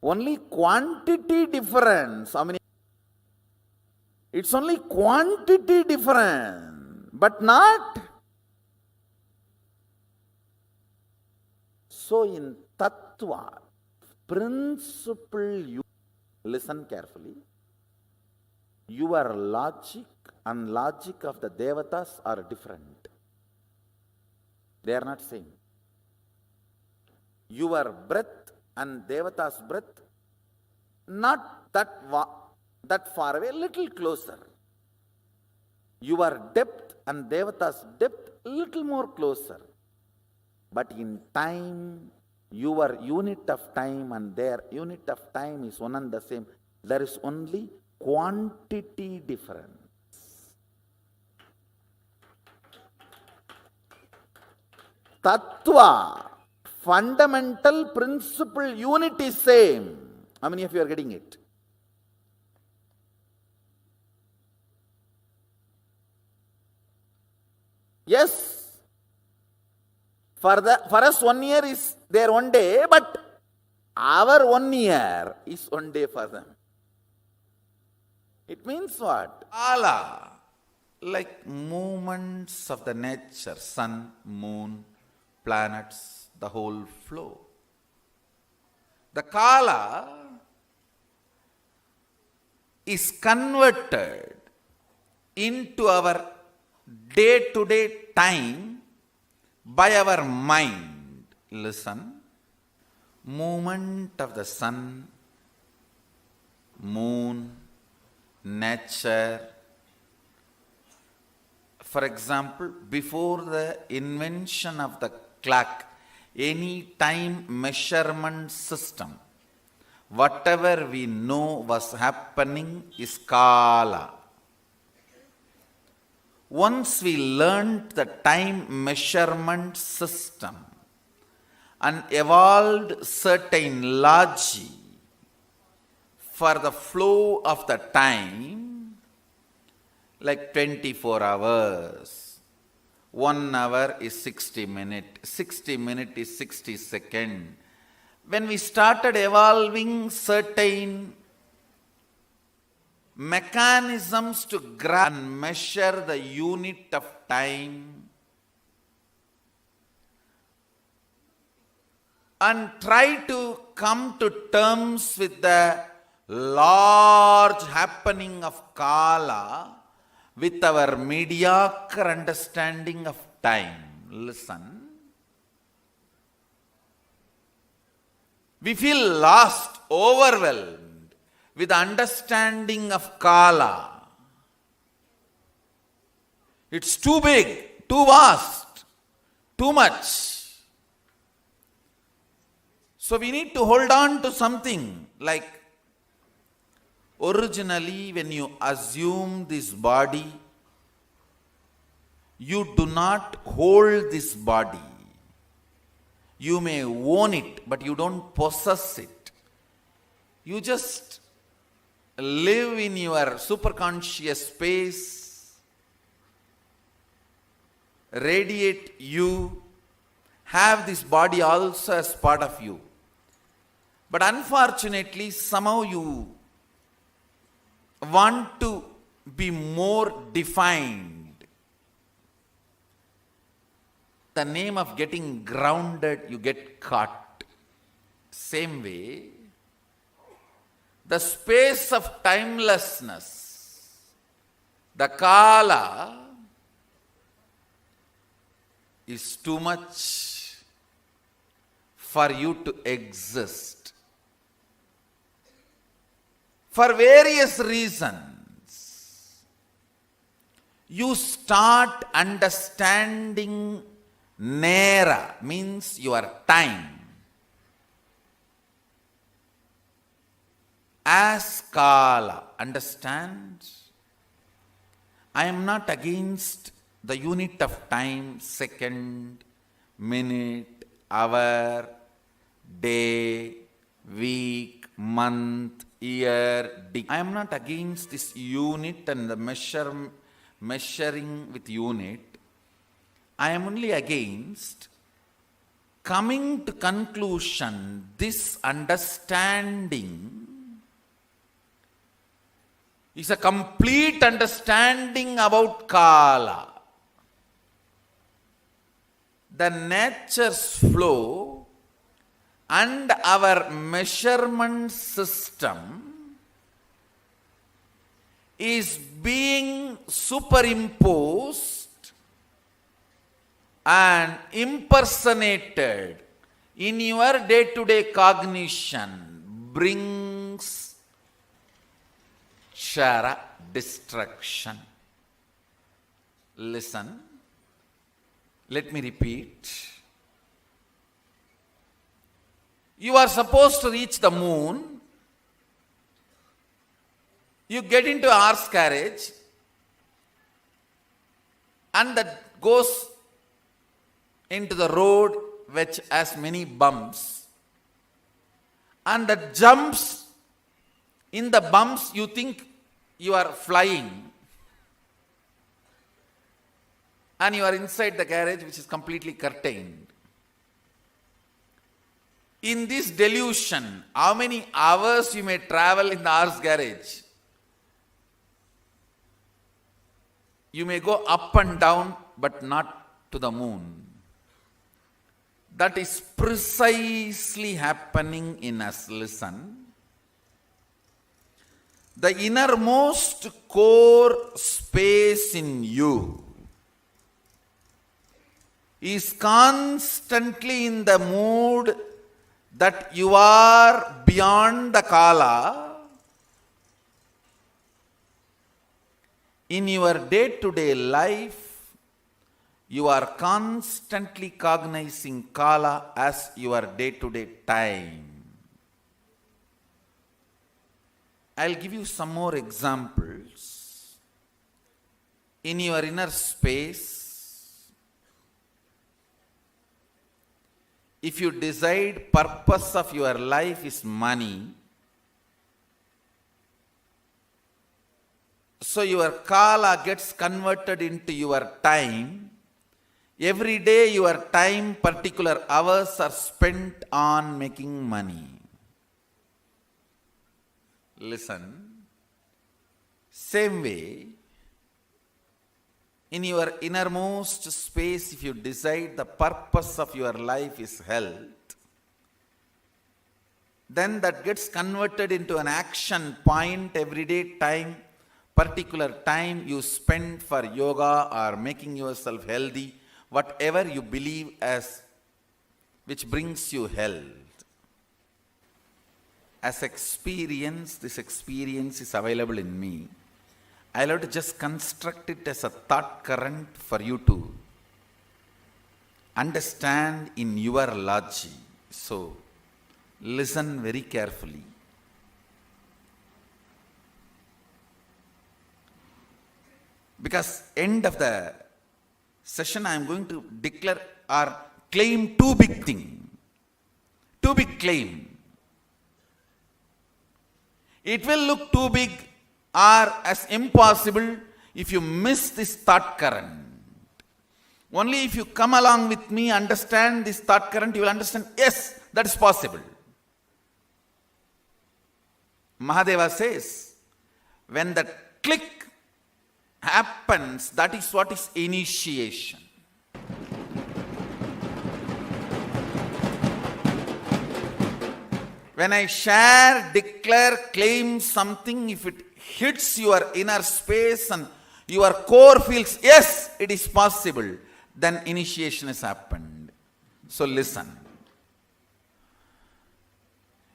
Only quantity difference. How many? It's only quantity difference, but not. So in Tattva, principle, listen carefully. Your logic and logic of the Devatas are different. They are not same. Your breath and Devata's breath, not that far away, little closer. Your depth and Devata's depth, little more closer. But in time, your unit of time and their unit of time is one and the same. There is only quantity difference. Tattva, fundamental principle unit is same. How many of you are getting it? Yes. For us 1 year is their 1 day, but our 1 year is 1 day for them. It means what? Kala, like movements of the nature, sun, moon, planets, the whole flow. The Kala is converted into our day-to-day time by our mind. Listen. Movement of the sun, moon, nature. For example, before the invention of the clock, any time measurement system, whatever we know was happening is Kala. Once we learned the time measurement system and evolved certain logic for the flow of the time, like 24 hours, 1 hour is 60 minutes, 60 minutes is 60 seconds. When we started evolving certain mechanisms to grasp and measure the unit of time and try to come to terms with the large happening of Kala with our mediocre understanding of time. Listen. We feel lost, overwhelmed with the understanding of Kala. It's too big, too vast, too much. So we need to hold on to something like originally when you assume this body, you do not hold this body. You may own it, but you don't possess it. You just live in your superconscious space, radiate you, have this body also as part of you. But unfortunately, somehow you want to be more defined. The name of getting grounded, you get caught. Same way, the space of timelessness, the kala, is too much for you to exist. For various reasons, you start understanding nera, means your time, as kala. Understand? I am not against the unit of time, second, minute, hour, day, week, month, year, I am not against this unit and the measuring with unit. I am only against coming to conclusion, this understanding is a complete understanding about kala. The nature's flow and our measurement system is being superimposed and impersonated in your day-to-day cognition, brings kshara destruction. Listen, let me repeat. You are supposed to reach the moon. You get into a horse carriage and that goes into the road which has many bumps, and that jumps in the bumps. You think you are flying and you are inside the carriage which is completely curtained. In this delusion, how many hours you may travel in the horse carriage? You may go up and down, but not to the moon. That is precisely happening in us. Listen. The innermost core space in you is constantly in the mood that you are beyond the kala. In your day-to-day life, you are constantly cognizing kala as your day-to-day time. I'll give you some more examples. In your inner space, if you decide purpose of your life is money, so your kala gets converted into your time. Every day your time, particular hours are spent on making money. Listen. Same way, in your innermost space, if you decide the purpose of your life is health, then that gets converted into an action point. Everyday time, particular time you spend for yoga or making yourself healthy, whatever you believe as which brings you health. As experience, this experience is available in me. I'll have to just construct it as a thought current for you to understand in your logic. So, listen very carefully. Because end of the session I am going to declare or claim two big things. Two big claim. It will look too big or as impossible if you miss this thought current. Only if you come along with me, understand this thought current, you will understand, yes, that is possible. Mahadeva says, when the click happens, that is what is initiation. When I share, declare, claim something, if it hits your inner space and your core feels, yes, it is possible, then initiation has happened. So listen.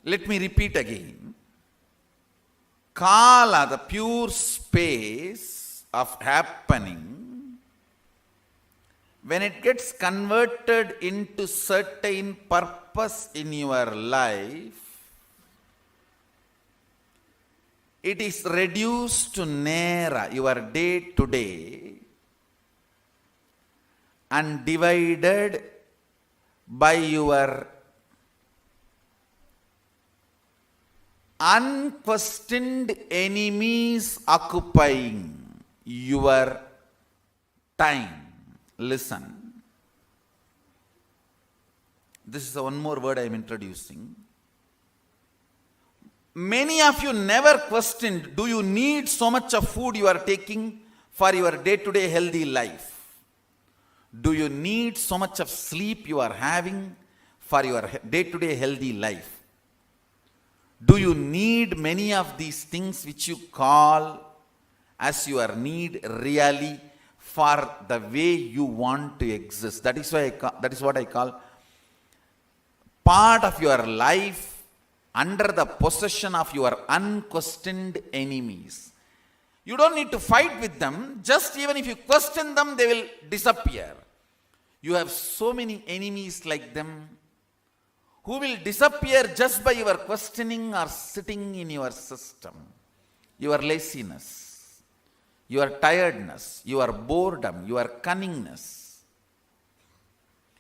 Let me repeat again. Kala, the pure space of happening, when it gets converted into certain purpose in your life, it is reduced to Nera, your day to day, and divided by your unquestioned enemies occupying your time. Listen. This is one more word I am introducing. Many of you never questioned, do you need so much of food you are taking for your day-to-day healthy life? Do you need so much of sleep you are having for your day-to-day healthy life? Do you need many of these things which you call as your need really for the way you want to exist? That is what I call part of your life under the possession of your unquestioned enemies. You don't need to fight with them. Just even if you question them, they will disappear. You have so many enemies like them who will disappear just by your questioning or sitting in your system. Your laziness, your tiredness, your boredom, your cunningness,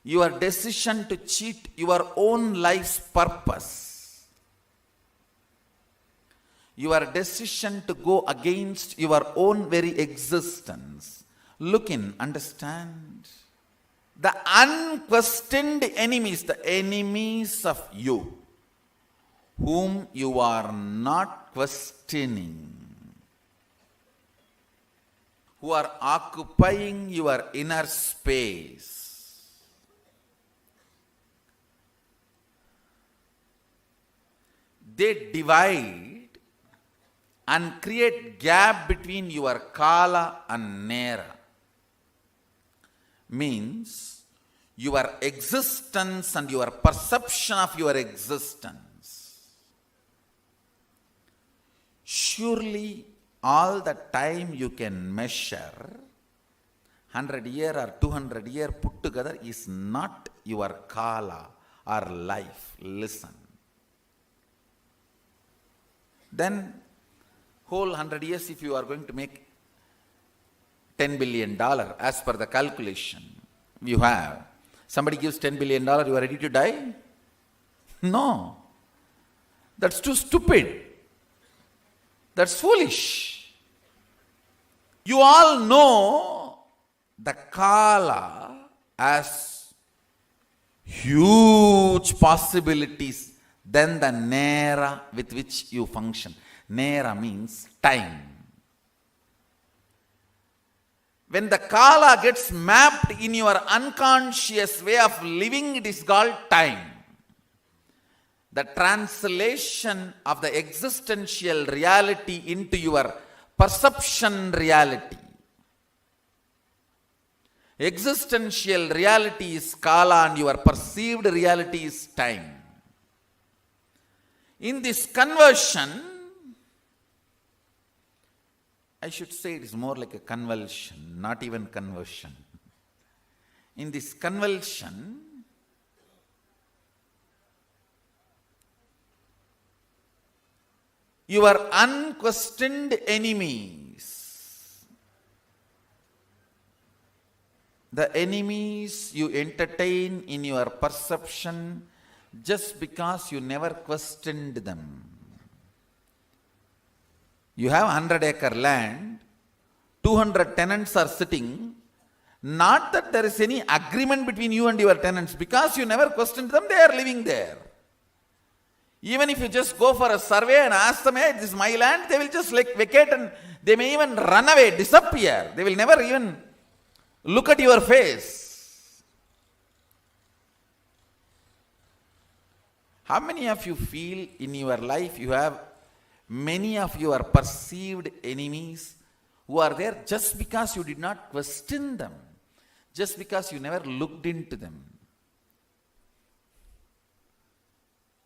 your decision to cheat your own life's purpose, your decision to go against your own very existence. Look in, understand. The unquestioned enemies, the enemies of you, whom you are not questioning, who are occupying your inner space, they divide and create gap between your Kala and Nera. Means your existence and your perception of your existence. Surely all the time you can measure, 100 year or 200 year put together is not your Kala or life. Listen. Then whole 100 years, if you are going to make $10 billion as per the calculation you have, somebody gives $10 billion, you are ready to die? No. That's too stupid. That's foolish. You all know the Kala as huge possibilities than the Nera with which you function. Nera means time. When the Kala gets mapped in your unconscious way of living, it is called time. The translation of the existential reality into your perception reality. Existential reality is Kala and your perceived reality is time. In this conversion, I should say it is more like a convulsion, not even conversion. In this convulsion, your unquestioned enemies, the enemies you entertain in your perception just because you never questioned them. You have 100-acre land, 200 tenants are sitting, Not that there is any agreement between you and your tenants. Because you never questioned them, they are living there. Even if you just go for a survey and ask them, hey, this is my land, they will just vacate, and they may even run away, disappear. They will never even look at your face. How many of you feel in your life you have many of your perceived enemies who are there just because you did not question them, just because you never looked into them?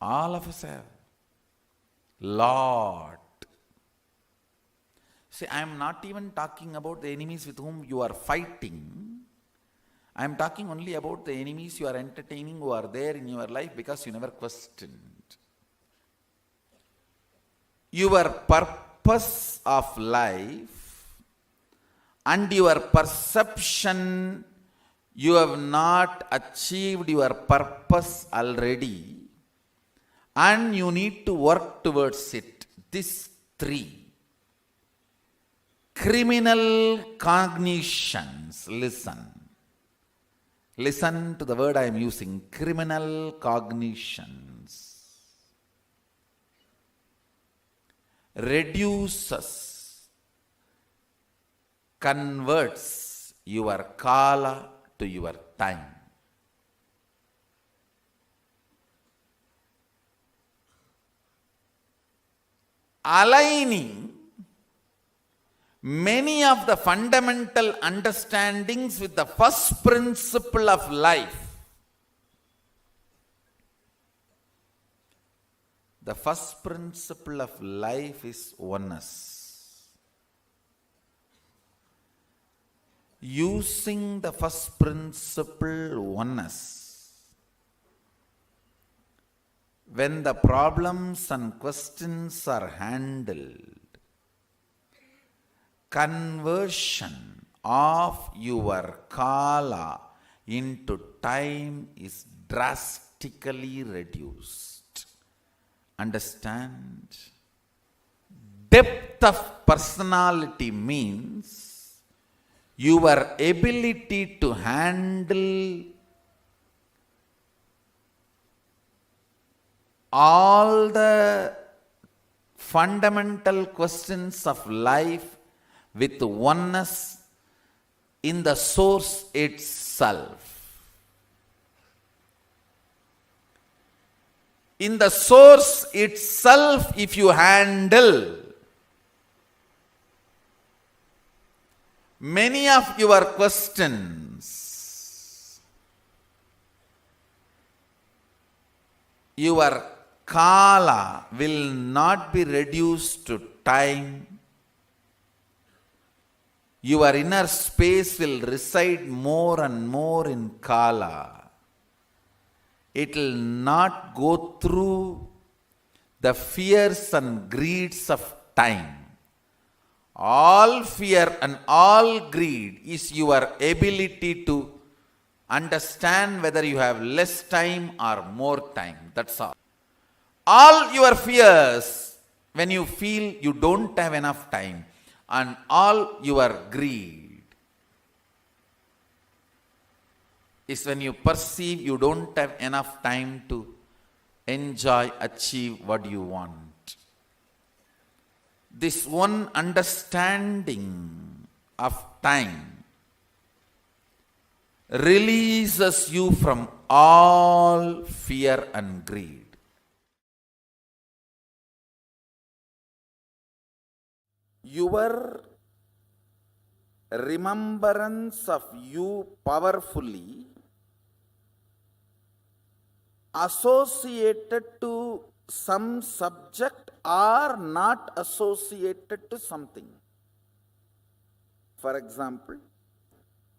All of us have. Lot. See, I am not even talking about the enemies with whom you are fighting. I am talking only about the enemies you are entertaining who are there in your life because you never questioned. Your purpose of life and your perception, you have not achieved your purpose already, and you need to work towards it. These three. Criminal cognitions. Listen to the word I am using. Criminal cognitions. Reduces, converts your kala to your time. Aligning many of the fundamental understandings with the first principle of life. The first principle of life is oneness. Using the first principle, oneness, when the problems and questions are handled, conversion of your kala into time is drastically reduced. Understand? Depth of personality means your ability to handle all the fundamental questions of life with oneness in the source itself. In the source itself, if you handle many of your questions, your kala will not be reduced to time. Your inner space will reside more and more in kala. It will not go through the fears and greeds of time. All fear and all greed is your ability to understand whether you have less time or more time. That's all. All your fears, when you feel you don't have enough time, and all your greed is when you perceive you don't have enough time to enjoy, achieve what you want. This one understanding of time releases you from all fear and greed. Your remembrance of you powerfully associated to some subject or not associated to something. For example,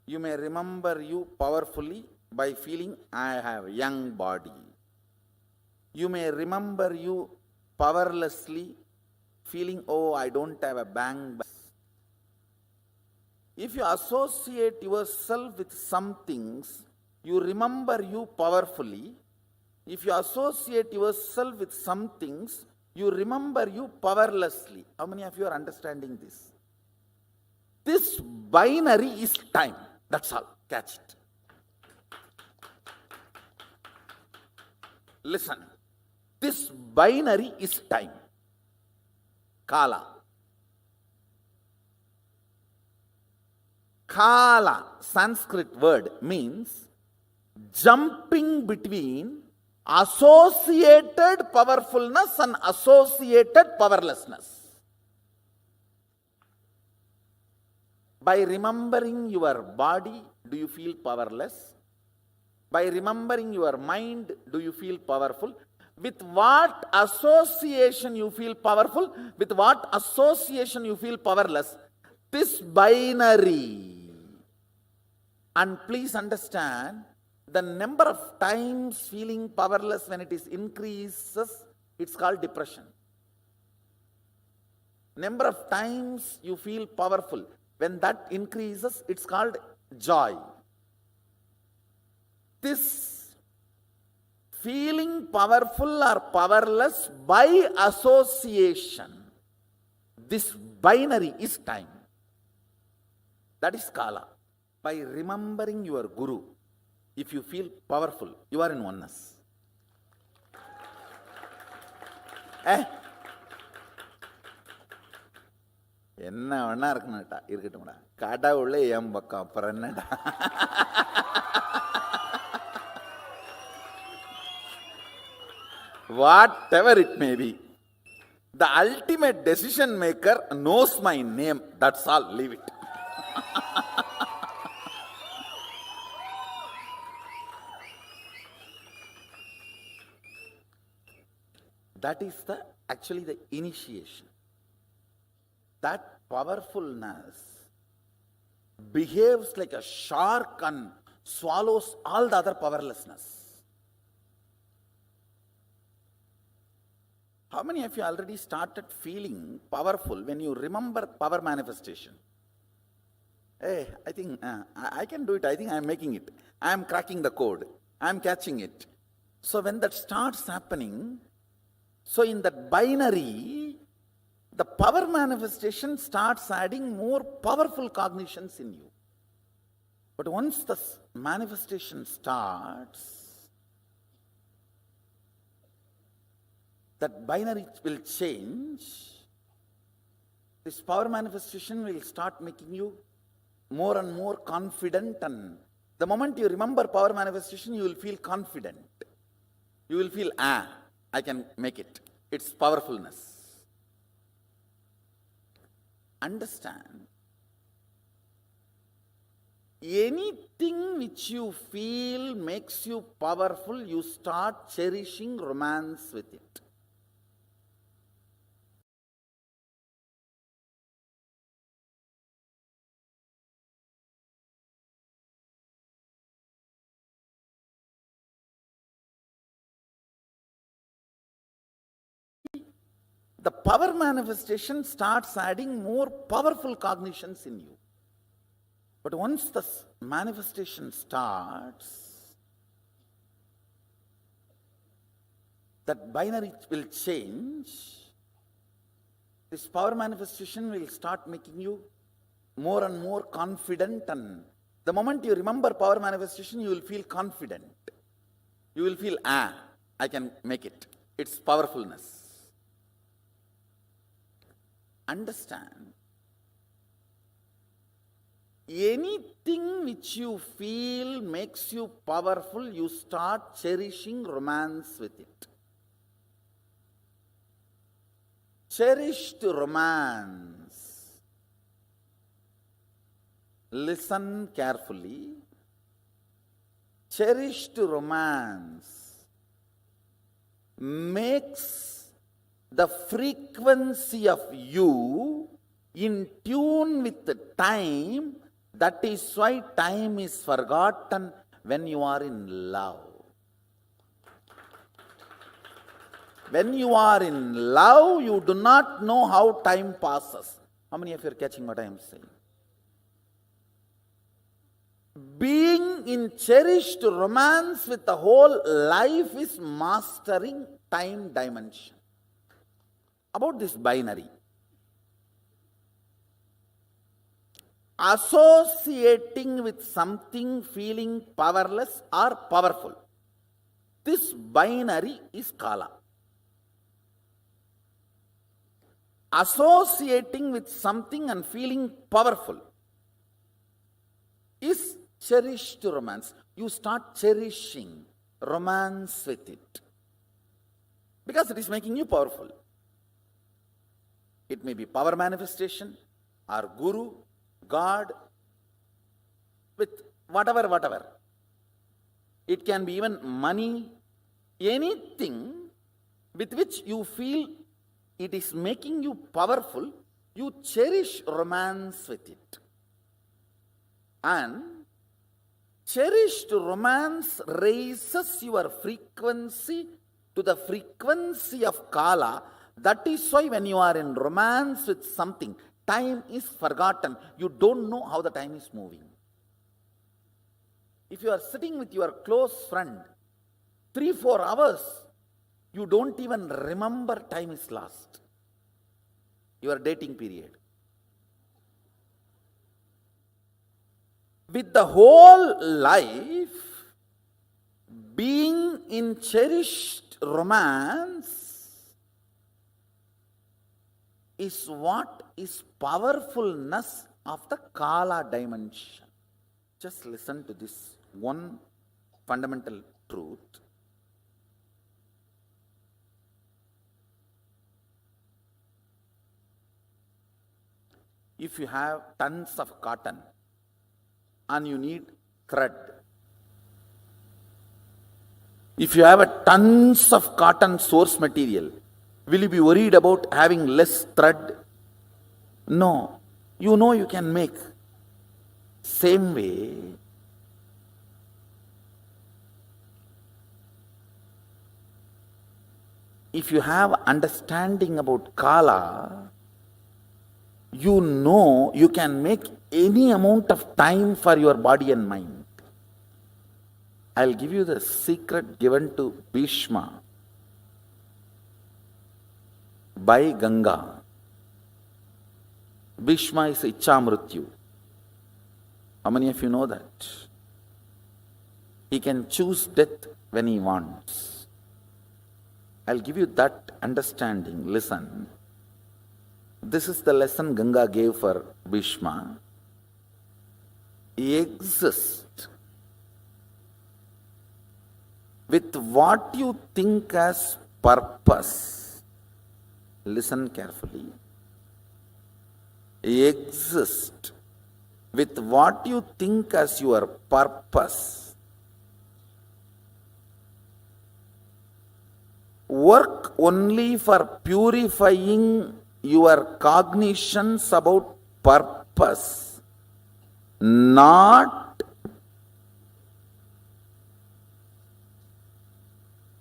you may remember you powerfully by feeling I have a young body. You may remember you powerlessly feeling, oh, I don't have a bank balance. If you associate yourself with some things, you remember you powerfully. If you associate yourself with some things, you remember you powerlessly. How many of you are understanding this? This binary is time. That's all. Catch it. Listen. This binary is time. Kala. Kala, Sanskrit word, means jumping between associated powerfulness and associated powerlessness. By remembering your body, do you feel powerless? By remembering your mind, do you feel powerful? With what association you feel powerful? With what association you feel powerless? This binary. And please understand, the number of times feeling powerless when it is increases, it's called depression. Number of times you feel powerful, when that increases, it's called joy. This feeling powerful or powerless by association, this binary is time. That is Kala. By remembering your Guru, if you feel powerful, you are in oneness. என்ன வேணா இருக்கணும்டா, இருக்கட்டும்டா. கடவுளே என் பக்கம், அப்புறம் என்னடா? Whatever it may be, the ultimate decision maker knows my name. That's all. Leave it. That is actually the initiation. That powerfulness behaves like a shark and swallows all the other powerlessness. How many of you already started feeling powerful when you remember power manifestation? Hey, I think I can do it. I think I am making it. I am cracking the code. I am catching it. So when that starts happening, so in that binary, the power manifestation starts adding more powerful cognitions in you. But once the manifestation starts, that binary will change. This power manifestation will start making you more and more confident, and the moment you remember power manifestation, you will feel confident. You will feel, I can make it. It's powerfulness. Understand, anything which you feel makes you powerful, you start cherishing romance with it. The power manifestation starts adding more powerful cognitions in you. But once the manifestation starts, that binary will change. This power manifestation will start making you more and more confident, and the moment you remember power manifestation, you will feel confident. You will feel, I can make it. It's powerfulness. Understand, anything which you feel makes you powerful, you start cherishing romance with it. Cherished romance. Listen carefully. Cherished romance makes the frequency of you in tune with the time. That is why time is forgotten when you are in love. When you are in love, you do not know how time passes. How many of you are catching what I am saying? Being in cherished romance with the whole life is mastering time dimension. About this binary, associating with something feeling powerless or powerful. This binary is kala. Associating with something and feeling powerful is cherished romance. You start cherishing romance with it because it is making you powerful. It may be power manifestation or guru, God, with whatever. It can be even money, anything with which you feel it is making you powerful, you cherish romance with it. And cherished romance raises your frequency to the frequency of kala. That is why when you are in romance with something, time is forgotten. You don't know how the time is moving. If you are sitting with your close friend 3-4 hours, you don't even remember time is lost. Your dating period. With the whole life being in cherished romance is what is powerfulness of the kala dimension. Just listen to this one fundamental truth. If you have tons of cotton and you need thread, if you have a tons of cotton source material, will you be worried about having less thread? No. You know you can make. Same way, if you have understanding about kala, you know you can make any amount of time for your body and mind. I'll give you the secret given to Bhishma by Ganga. Bhishma is Ichamrityu. How many of you know that? He can choose death when he wants. I'll give you that understanding. Listen. This is the lesson Ganga gave for Bhishma. Exist with what you think as purpose. Listen carefully. Exist with what you think as your purpose. Work only for purifying your cognitions about purpose, not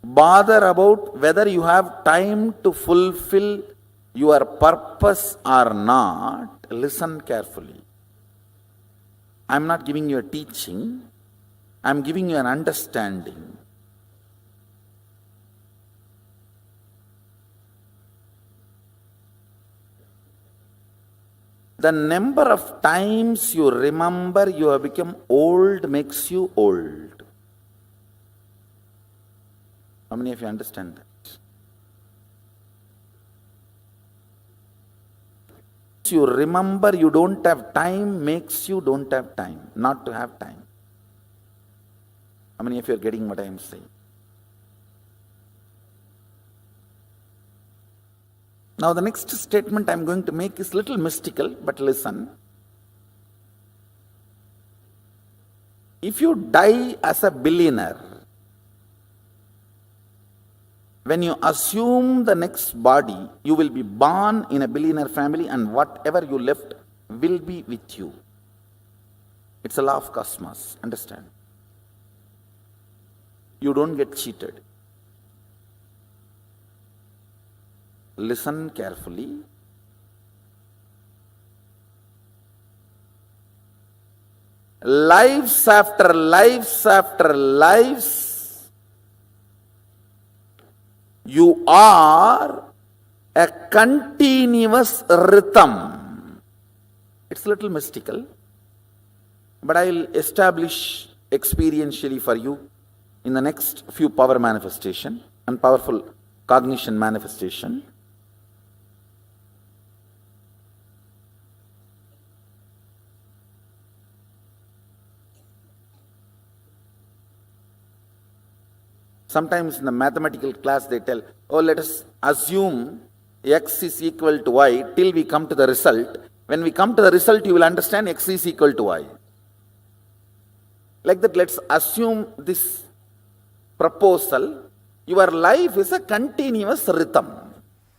bother about whether you have time to fulfill your purpose or not. Listen carefully. I am not giving you a teaching, I am giving you an understanding. The number of times you remember you have become old makes you old. How many of you understand that? You remember you don't have time makes you don't have time, not to have time. How many of you are getting what I am saying? Now the next statement I am going to make is little mystical, but listen. If you die as a billionaire, when you assume the next body, you will be born in a billionaire family and whatever you left will be with you. It's a law of cosmos, understand? You don't get cheated. Listen carefully. Lives after lives after lives, you are a continuous rhythm. It's a little mystical. but I'll establish experientially for you in the next few power manifestation and powerful cognition manifestation. Sometimes in the mathematical class they tell, oh, let us assume x is equal to y till we come to the result. When we come to the result, you will understand x is equal to y. Like that, let's assume this proposal. Your life is a continuous rhythm.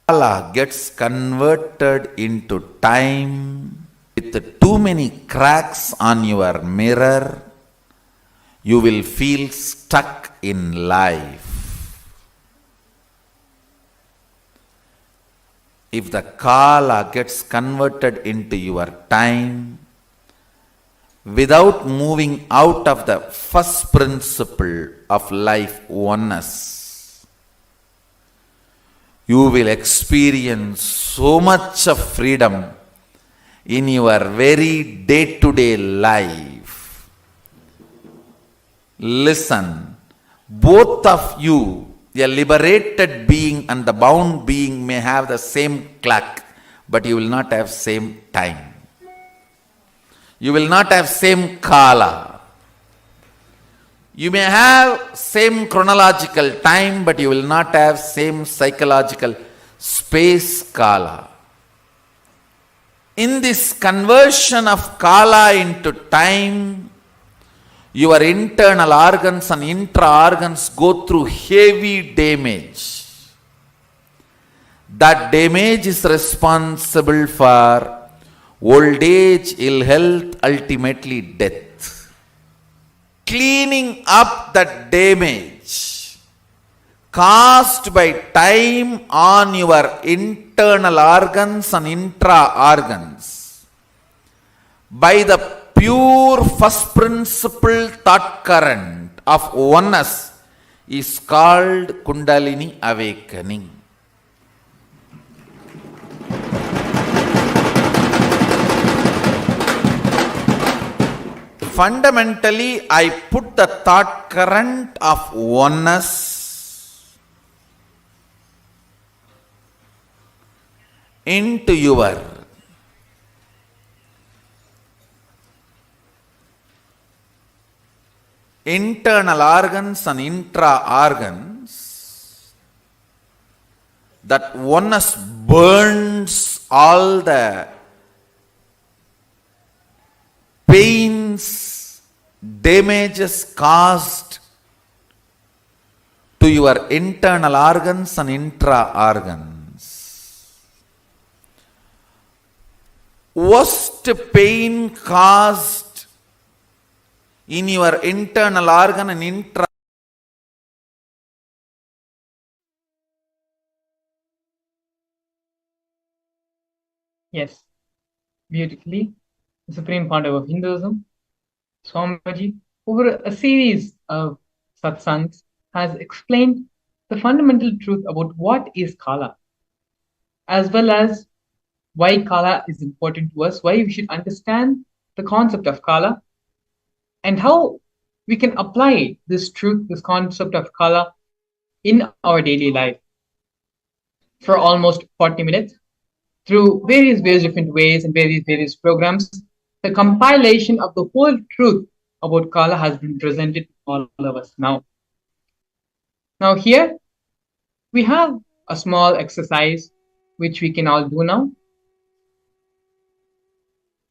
Kala gets converted into time with too many cracks on your mirror. You will feel stuck in life. If the Kala gets converted into your time, without moving out of the first principle of life, oneness, you will experience so much of freedom in your very day-to-day life. Listen, both of you, a liberated being and the bound being, may have the same clock, but you will not have same time. You will not have same Kala. You may have same chronological time, but you will not have same psychological space Kala. In this conversion of Kala into time, your internal organs and intra-organs go through heavy damage. That damage is responsible for old age, ill health, ultimately death. Cleaning up that damage caused by time on your internal organs and intra-organs by the pure first principle thought current of oneness is called Kundalini awakening. Fundamentally, I put the thought current of oneness into your internal organs and intra-organs, that oneness burns all the pains, damages caused to your internal organs and intra-organs. Worst pain caused in your internal organ and intra. Yes, beautifully. The Supreme Founder of Hinduism, Swamiji, over a series of satsangs, has explained the fundamental truth about what is Kala, as well as why Kala is important to us, why we should understand the concept of Kala, and how we can apply this truth, this concept of Kala, in our daily life. For almost 40 minutes, through various different ways and various programs, the compilation of the whole truth about Kala has been presented to all of us now. Now here, we have a small exercise which we can all do now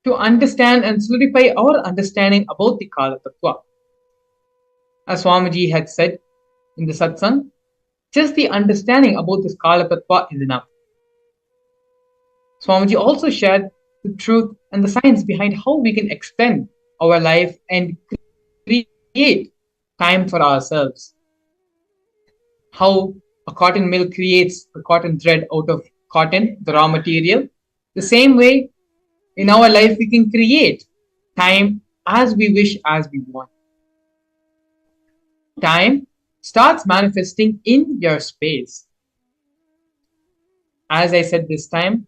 to understand and solidify our understanding about the Kala Tattva. As Swamiji had said in the satsang, just the understanding about this Kala Tattva is enough. Swamiji also shared the truth and the science behind how we can extend our life and create time for ourselves. How a cotton mill creates a cotton thread out of cotton, the raw material. The same way, in our life, we can create time as we wish, as we want. Time starts manifesting in your space. As I said this time,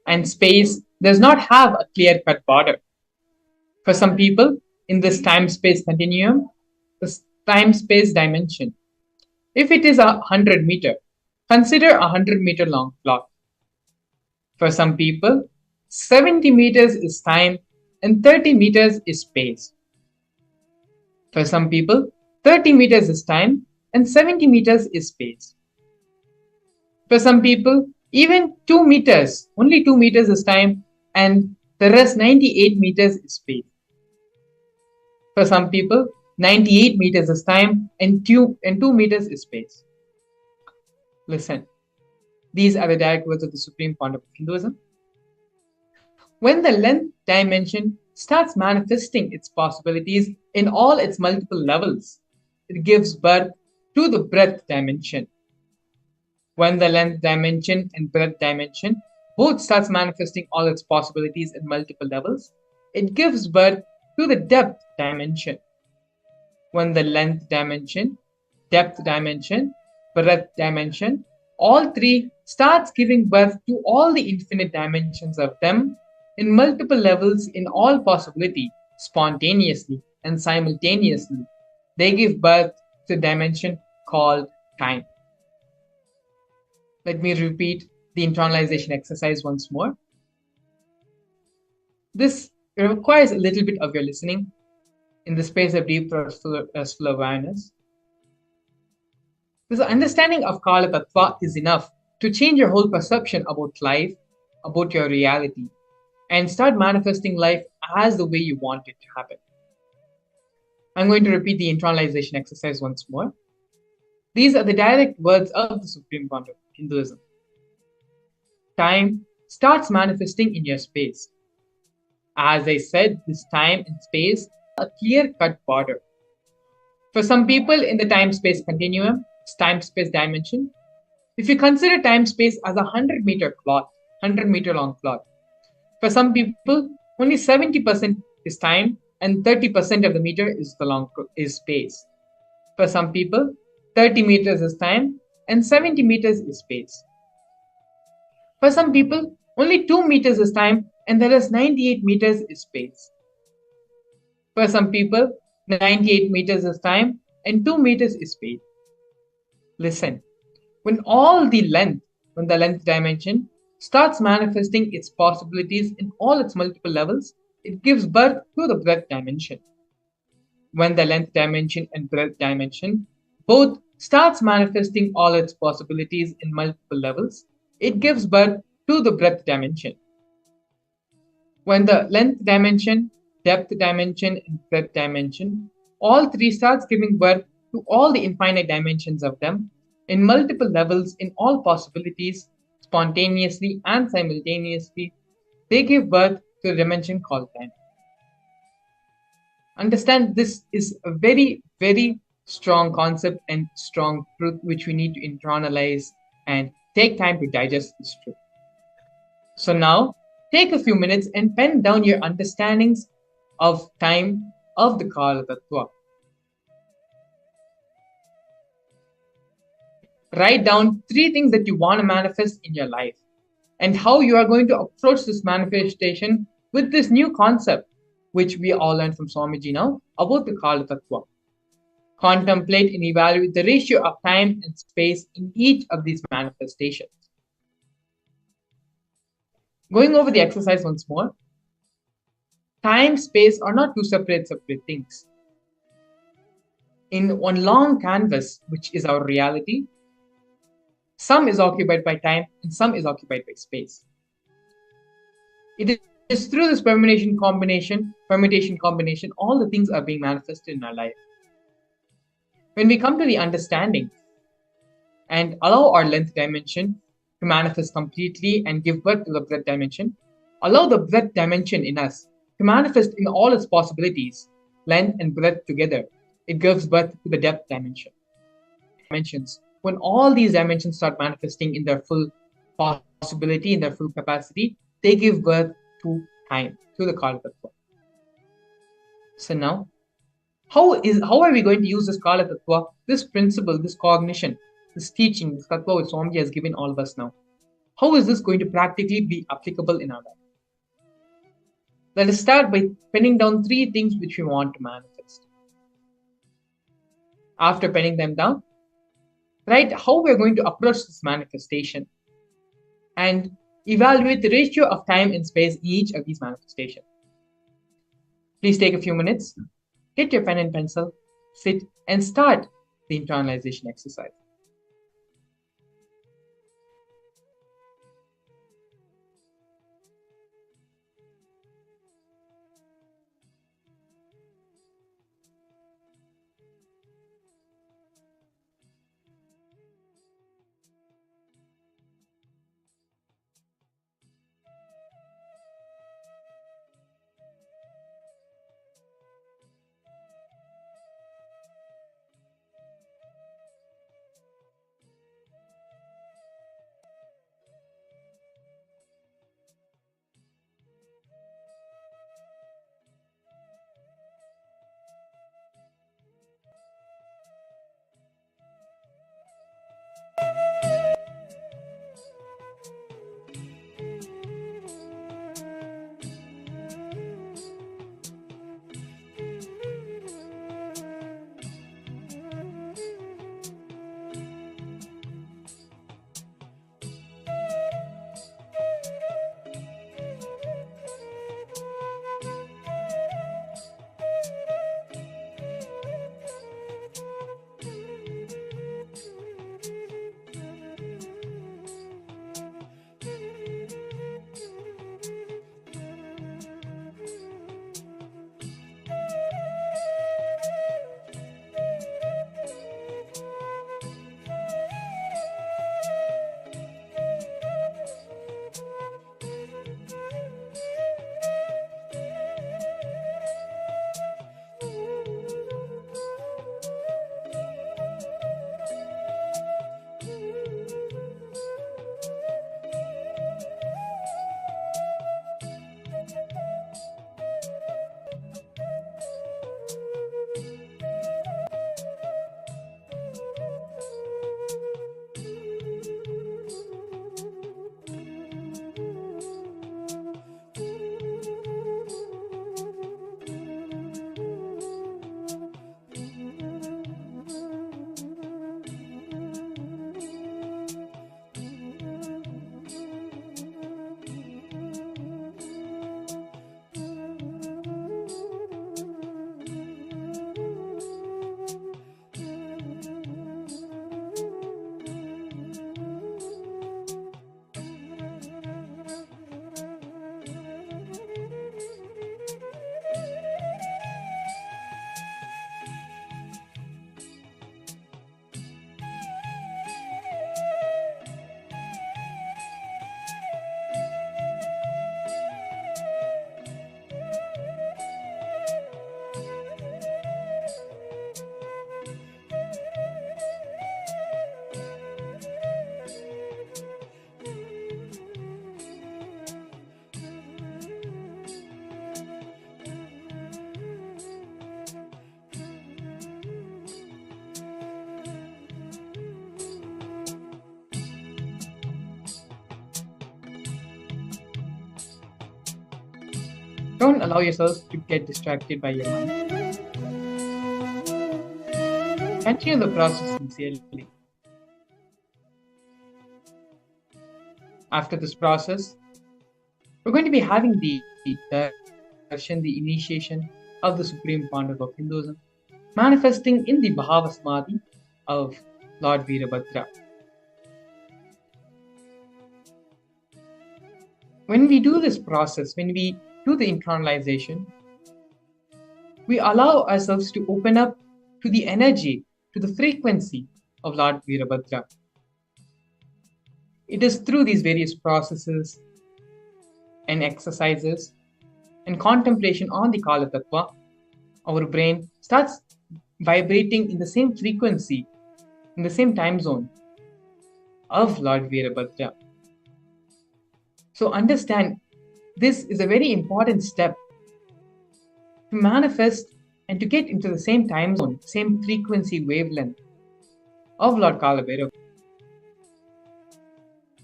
and space does not have a clear-cut border. For some people, in this time-space continuum, this time-space dimension. If it is 100 meter, consider a 100-meter long clock. For some people, 70 meters is time and 30 meters is space. For some people, 30 meters is time and 70 meters is space. For some people, even 2 meters, only 2 meters is time and the rest 98 meters is space. For some people, 98 meters is time and 2 meters is space. Listen, these are the direct words of the supreme founder of Hinduism. When the length dimension starts manifesting its possibilities in all its multiple levels, it gives birth to the breadth dimension. When the length dimension and breadth dimension both starts manifesting all its possibilities in multiple levels, it gives birth to the depth dimension. When the length dimension, depth dimension, breadth dimension, all three starts giving birth to all the infinite dimensions of them in multiple levels in all possibility, spontaneously and simultaneously, they give birth to a dimension called time. Let me repeat the internalization exercise once more. This requires a little bit of your listening in the space of deep restful awareness. This understanding of Kala Tattva is enough to change your whole perception about life, about your reality, and start manifesting life as the way you want it to happen. I'm going to repeat the internalization exercise once more. These are the direct words of the Supreme Founder of Hinduism. Time starts manifesting in your space. As I said, this time and space are a clear-cut border. For some people in the time-space continuum, time-space dimension, if you consider time-space as a 100-meter cloth, 100-meter long cloth, for some people, only 70% is time and 30% of the meter is space. For some people, 30 meters is time and 70 meters is space. For some people, only 2 meters is time and there is 98 meters is space. For some people, 98 meters is time and 2 meters is space. Listen, when the length dimension starts manifesting its possibilities in all its multiple levels, it gives birth to the breadth dimension. When the length dimension and breadth dimension both starts manifesting all its possibilities in multiple levels, it gives birth to the breadth dimension. When the length dimension, depth dimension, and breadth dimension, all three starts giving birth to all the infinite dimensions of them in multiple levels in all possibilities, spontaneously and simultaneously, they give birth to a dimension called time. Understand, this is a very, very strong concept and strong truth which we need to internalize and take time to digest this truth. So now, take a few minutes and pen down your understandings of time of the Kala Tattva. Write down 3 things that you want to manifest in your life and how you are going to approach this manifestation with this new concept, which we all learned from Swamiji now, about the Kala Tattva. Contemplate and evaluate the ratio of time and space in each of these manifestations. Going over the exercise once more. Time, space are not two separate things. In one long canvas, which is our reality, some is occupied by time and some is occupied by space. It is through this permutation combination, all the things are being manifested in our life. When we come to the understanding and allow our length dimension to manifest completely and give birth to the breadth dimension, allow the breadth dimension in us to manifest in all its possibilities, length and breadth together, it gives birth to the depth dimension. When all these dimensions start manifesting in their full possibility, in their full capacity, they give birth to time, to the Kala Tattva. So now, how are we going to use this Kala Tattva, this principle, this cognition, this teaching, this Tattva which Swamiji has given all of us now? How is this going to practically be applicable in our life? let us start by penning down 3 things which we want to manifest. After penning them down, write how we are going to approach this manifestation and evaluate the ratio of time and space in each of these manifestations. Please take a few minutes, get your pen and pencil, sit and start the internalization exercise. Don't allow yourself to get distracted by your mind. Continue the process sincerely. After this process, we're going to be having the Darshan, the initiation of the Supreme Pontiff of Hinduism, manifesting in the Bhava Samadhi of Lord Virabhadra. When we do this process, when we do the internalization, we allow ourselves to open up to the energy, to the frequency of Lord Virabhadra. It is through these various processes and exercises and contemplation on the Kala Tattva, our brain starts vibrating in the same frequency, in the same time zone of Lord Virabhadra. So understand, this is a very important step to manifest and to get into the same time zone, same frequency wavelength of Lord Kala Bhairav,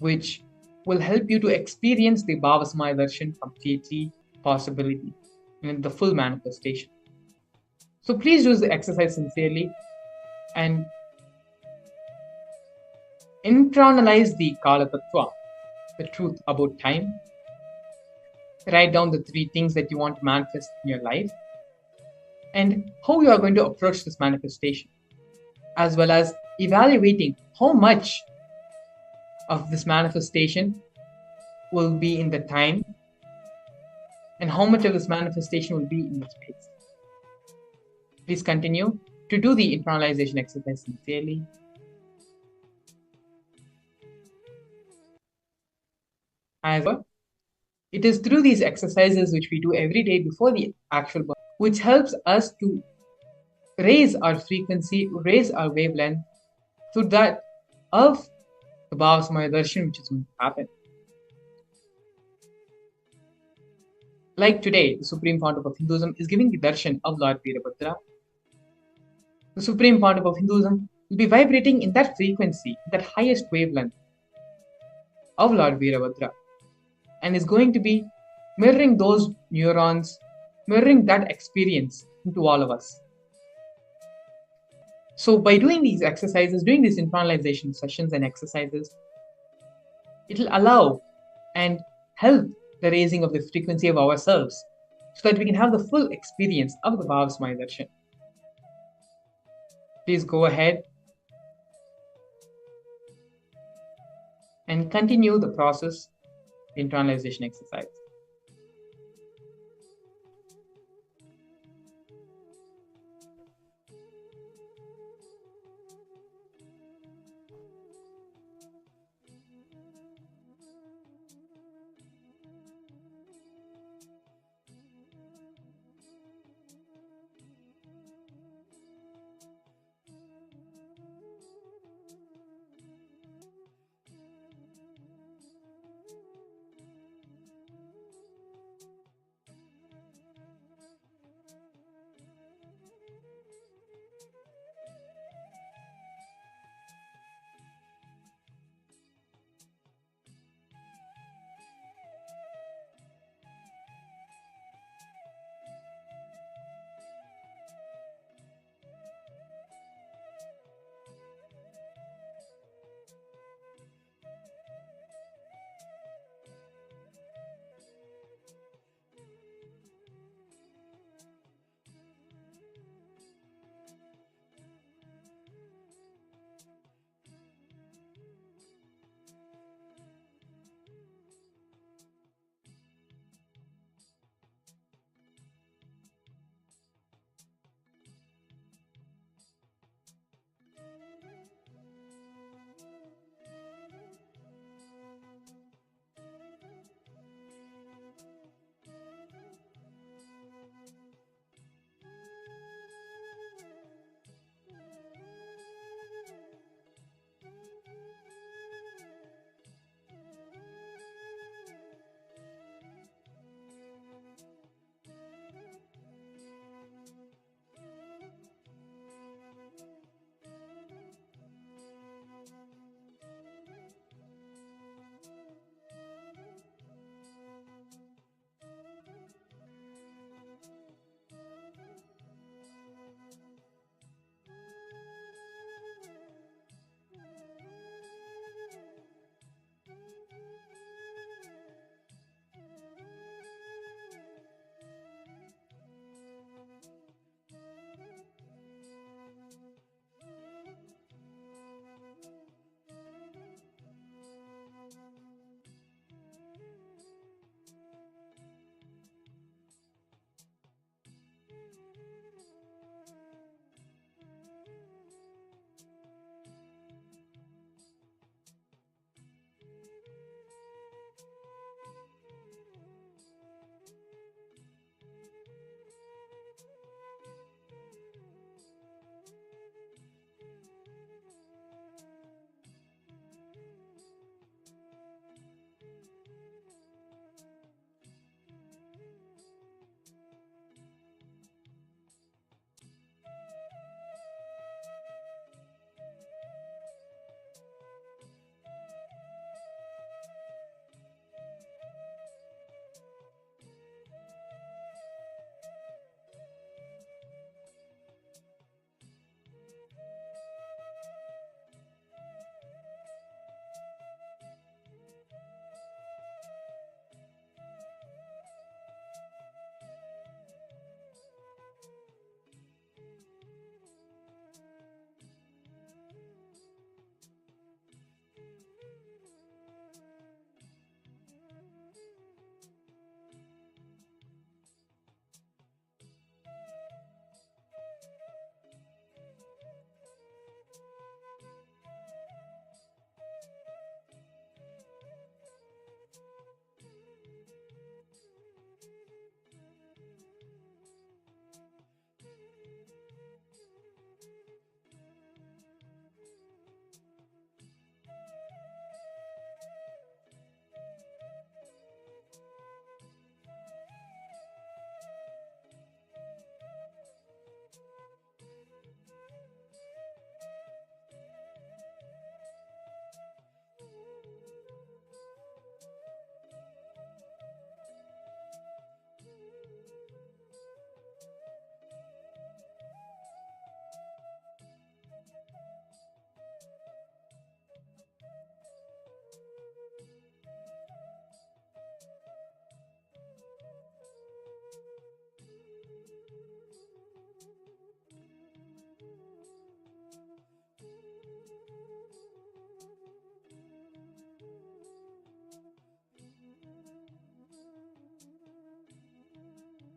which will help you to experience the Bhava Samadhi Darshan completely, possibility and the full manifestation. So please do the exercise sincerely and internalize the Kala Tattva, the truth about time. Write down the 3 things that you want to manifest in your life and how you are going to approach this manifestation, as well as evaluating how much of this manifestation will be in the time and how much of this manifestation will be in the space. Please continue to do the internalization exercise sincerely. As well, it is through these exercises which we do every day before the actual birth, which helps us to raise our frequency, raise our wavelength to that of the Bhava Samadhi Darshan which is going to happen. Like today, the Supreme Pontiff of Hinduism is giving the darshan of Lord Virabhadra. The Supreme Pontiff of Hinduism will be vibrating in that frequency, that highest wavelength of Lord Virabhadra, and is going to be mirroring those neurons, mirroring that experience into all of us. So by doing these exercises, doing these internalization sessions and exercises, it will allow and help the raising of the frequency of ourselves so that we can have the full experience of the Bhava Samadhi Darshan. Please go ahead and continue the process, internalization exercise.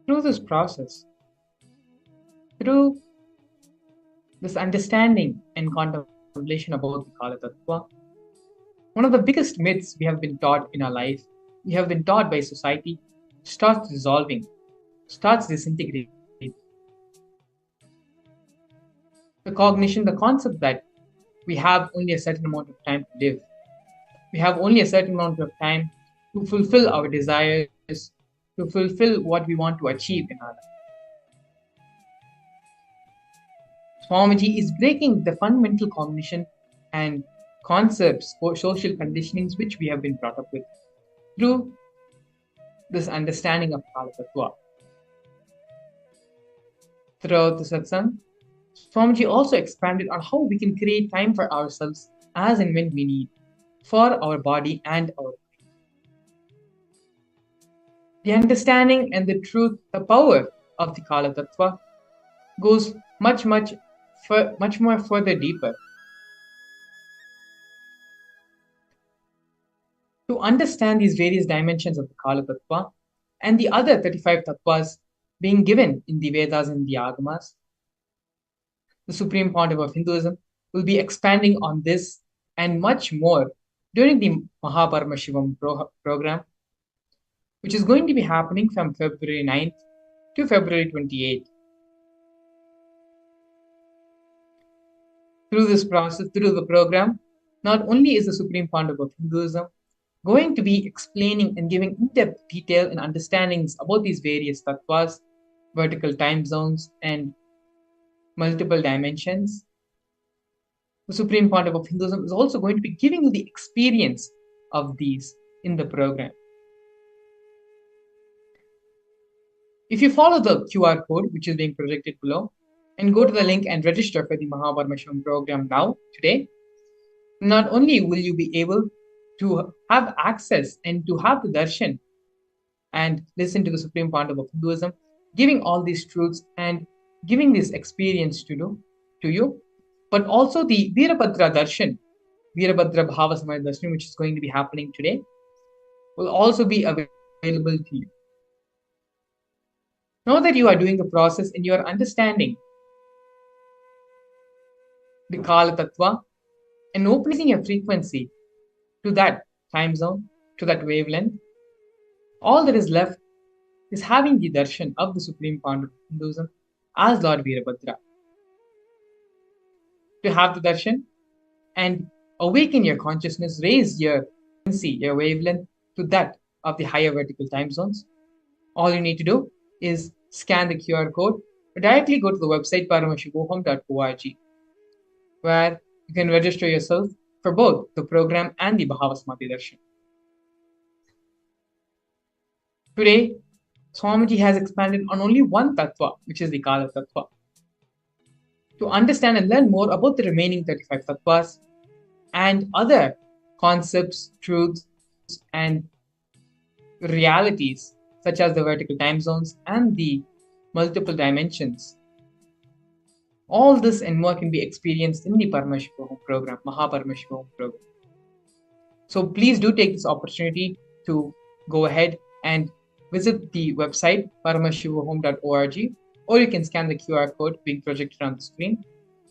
Through this process, through this understanding and contemplation about the Kala Tattva, one of the biggest myths we have been taught in our life, we have been taught by society, starts dissolving, starts disintegrating. The cognition, the concept that we have only a certain amount of time to live. We have only a certain amount of time to fulfill our desires, to fulfill what we want to achieve in our life. Swamiji is breaking the fundamental cognition and concepts or social conditionings which we have been brought up with through this understanding of Kala Tattva. Throughout the satsang, Swamiji also expanded on how we can create time for ourselves as and when we need, for our body and our mind. The understanding and the truth, the power of the Kala Tattva goes much more further deeper. To understand these various dimensions of the Kala Tattva and the other 35 Tattvas being given in the Vedas and the Agamas, the Supreme Pontiff of Hinduism will be expanding on this and much more during the Paramashivam program, which is going to be happening from February 9th to February 28th. Through this process, through the program, not only is the Supreme Pontiff of Hinduism going to be explaining and giving in-depth detail and understandings about these various tattvas, vertical time zones, and multiple dimensions, the Supreme Pontiff of Hinduism is also going to be giving you the experience of these in the program. If you follow the QR code, which is being projected below, and go to the link and register for the Paramashivam program now, today, not only will you be able to have access and to have the darshan and listen to the Supreme Pontiff of Hinduism, giving all these truths and giving this experience to you, but also the Virabhadra Darshan, Virabhadra Bhava Samadhi Darshan, which is going to be happening today, will also be available to you. Now that you are doing the process and you are understanding the Kala Tattva and opening your frequency to that time zone, to that wavelength, all that is left is having the darshan of the Supreme Pontiff of Hinduism as Lord Virabhadra. To have the darshan and awaken your consciousness, raise your frequency, your wavelength to that of the higher vertical time zones, all you need to do is scan the QR code or directly go to the website paramashivam.org, where you can register yourself for both the program and the Bhava Samadhi Darshan. Today, Swamiji has expanded on only one tattva, which is the Kala Tattva. To understand and learn more about the remaining 35 tattvas and other concepts, truths, and realities, such as the vertical time zones and the multiple dimensions, all this and more can be experienced in the Paramashivam program, Paramashivam program. So please do take this opportunity to go ahead and visit the website paramashivam.org, or you can scan the QR code being projected on the screen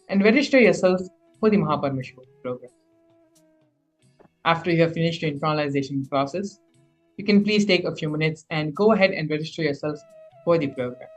and register yourself for the Paramashivam program. After you have finished your internalization process, you can please take a few minutes and go ahead and register yourself for the program.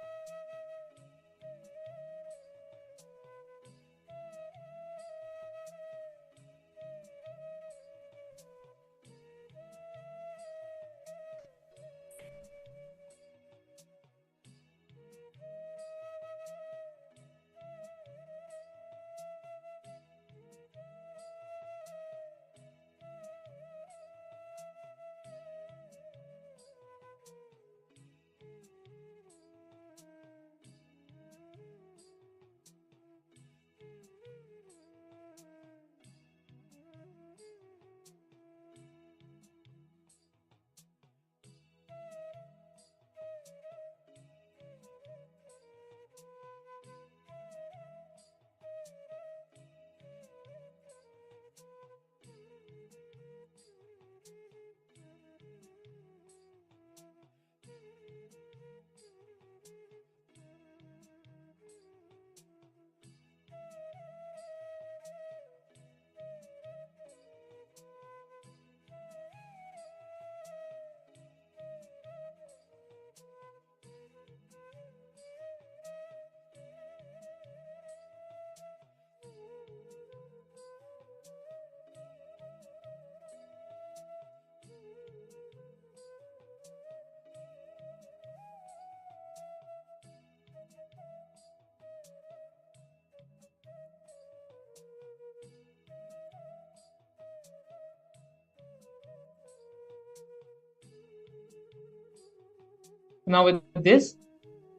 Now with this,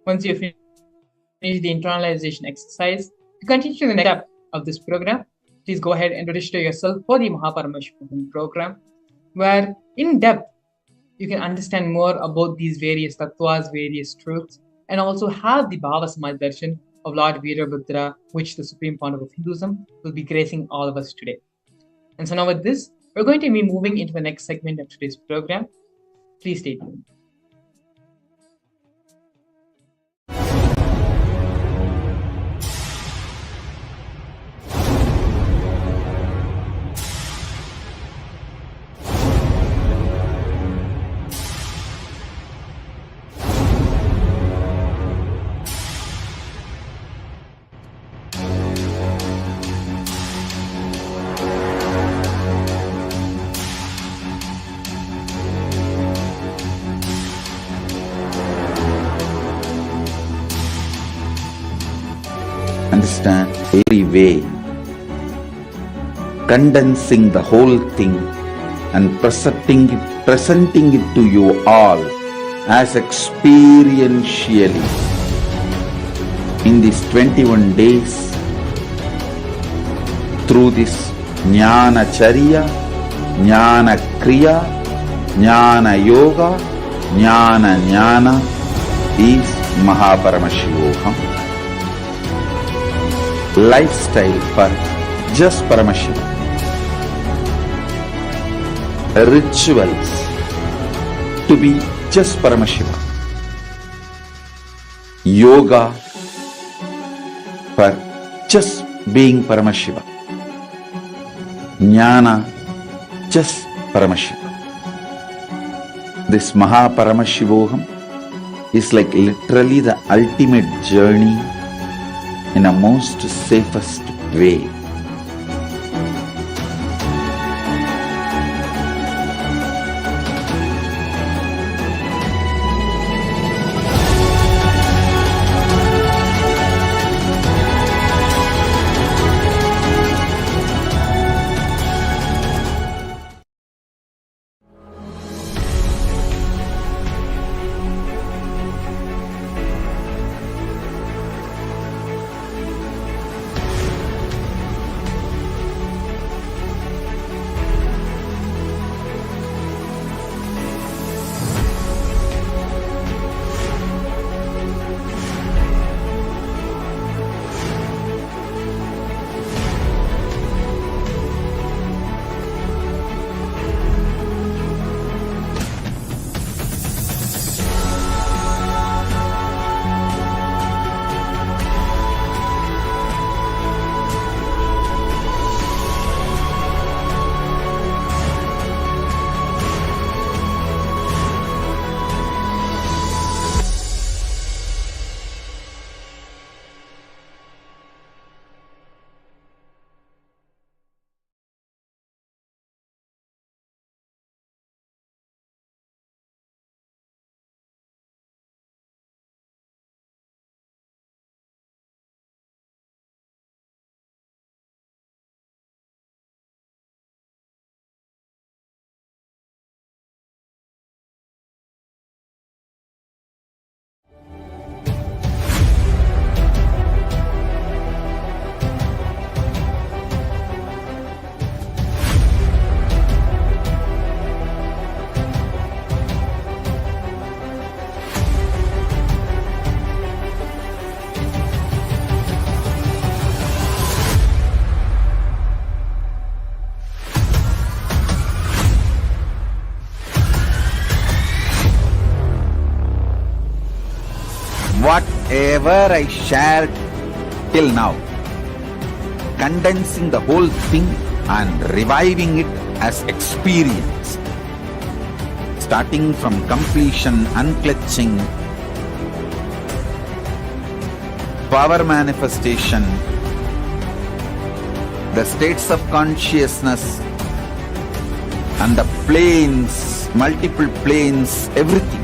once you finish the internalization exercise, to continue to the next step of this program, please go ahead and register yourself for the Paramashivam program, where in depth you can understand more about these various tattvas, various truths, and also have the Bhava Samadhi Darshan of Lord Virabhadra, which the Supreme Pontiff of Hinduism will be gracing all of us today. And so now with this, we're going to be moving into the next segment of today's program. Please stay tuned. Understand every way, condensing the whole thing and presenting it to you all as experientially in these 21 days through this Jnana Charya, Jnana Kriya, Jnana Yoga, Jnana is Paramashivam. Lifestyle for just Paramashivam. Rituals to be just Paramashivam. Yoga for just being Paramashivam. Jnana just Paramashivam. This Paramashivam is like literally the ultimate journey in a most safest way. Whatever I shared till now, condensing the whole thing and reviving it as experience, starting from completion, unclutching, power manifestation, the states of consciousness and the planes, multiple planes, everything.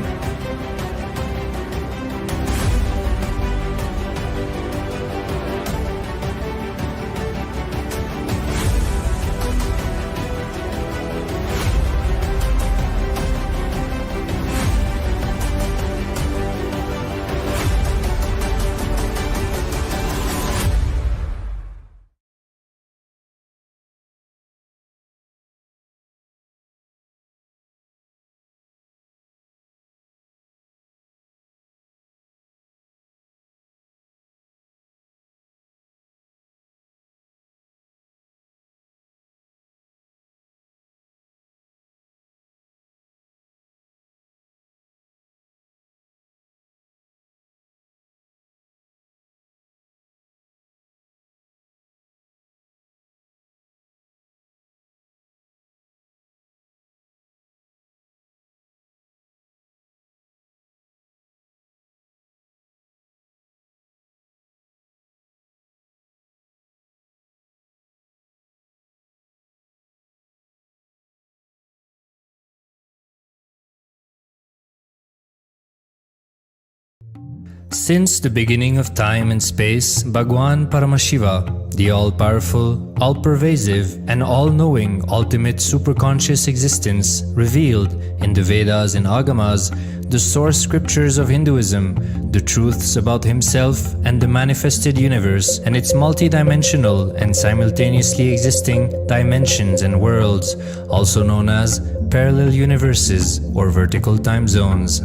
Since the beginning of time and space, Bhagwan Paramashiva, the all-powerful, all-pervasive, and all-knowing ultimate superconscious existence, revealed in the Vedas and Agamas, the source scriptures of Hinduism, the truths about himself and the manifested universe and its multidimensional and simultaneously existing dimensions and worlds, also known as parallel universes or vertical time zones.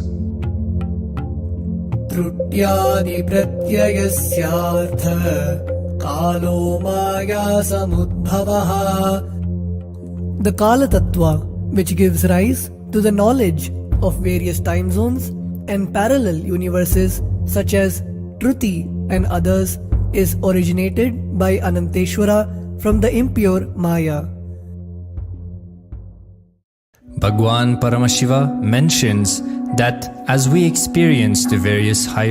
त्रुट्यादि प्रत्ययस्यार्थ कालो माया समुद्भवः. The Kala Tattva, which gives rise to the knowledge of various time zones and parallel universes such as Truti and others, is originated by Ananteshwara from the impure Maya. Bhagwan Paramashiva mentions that as we experience the various higher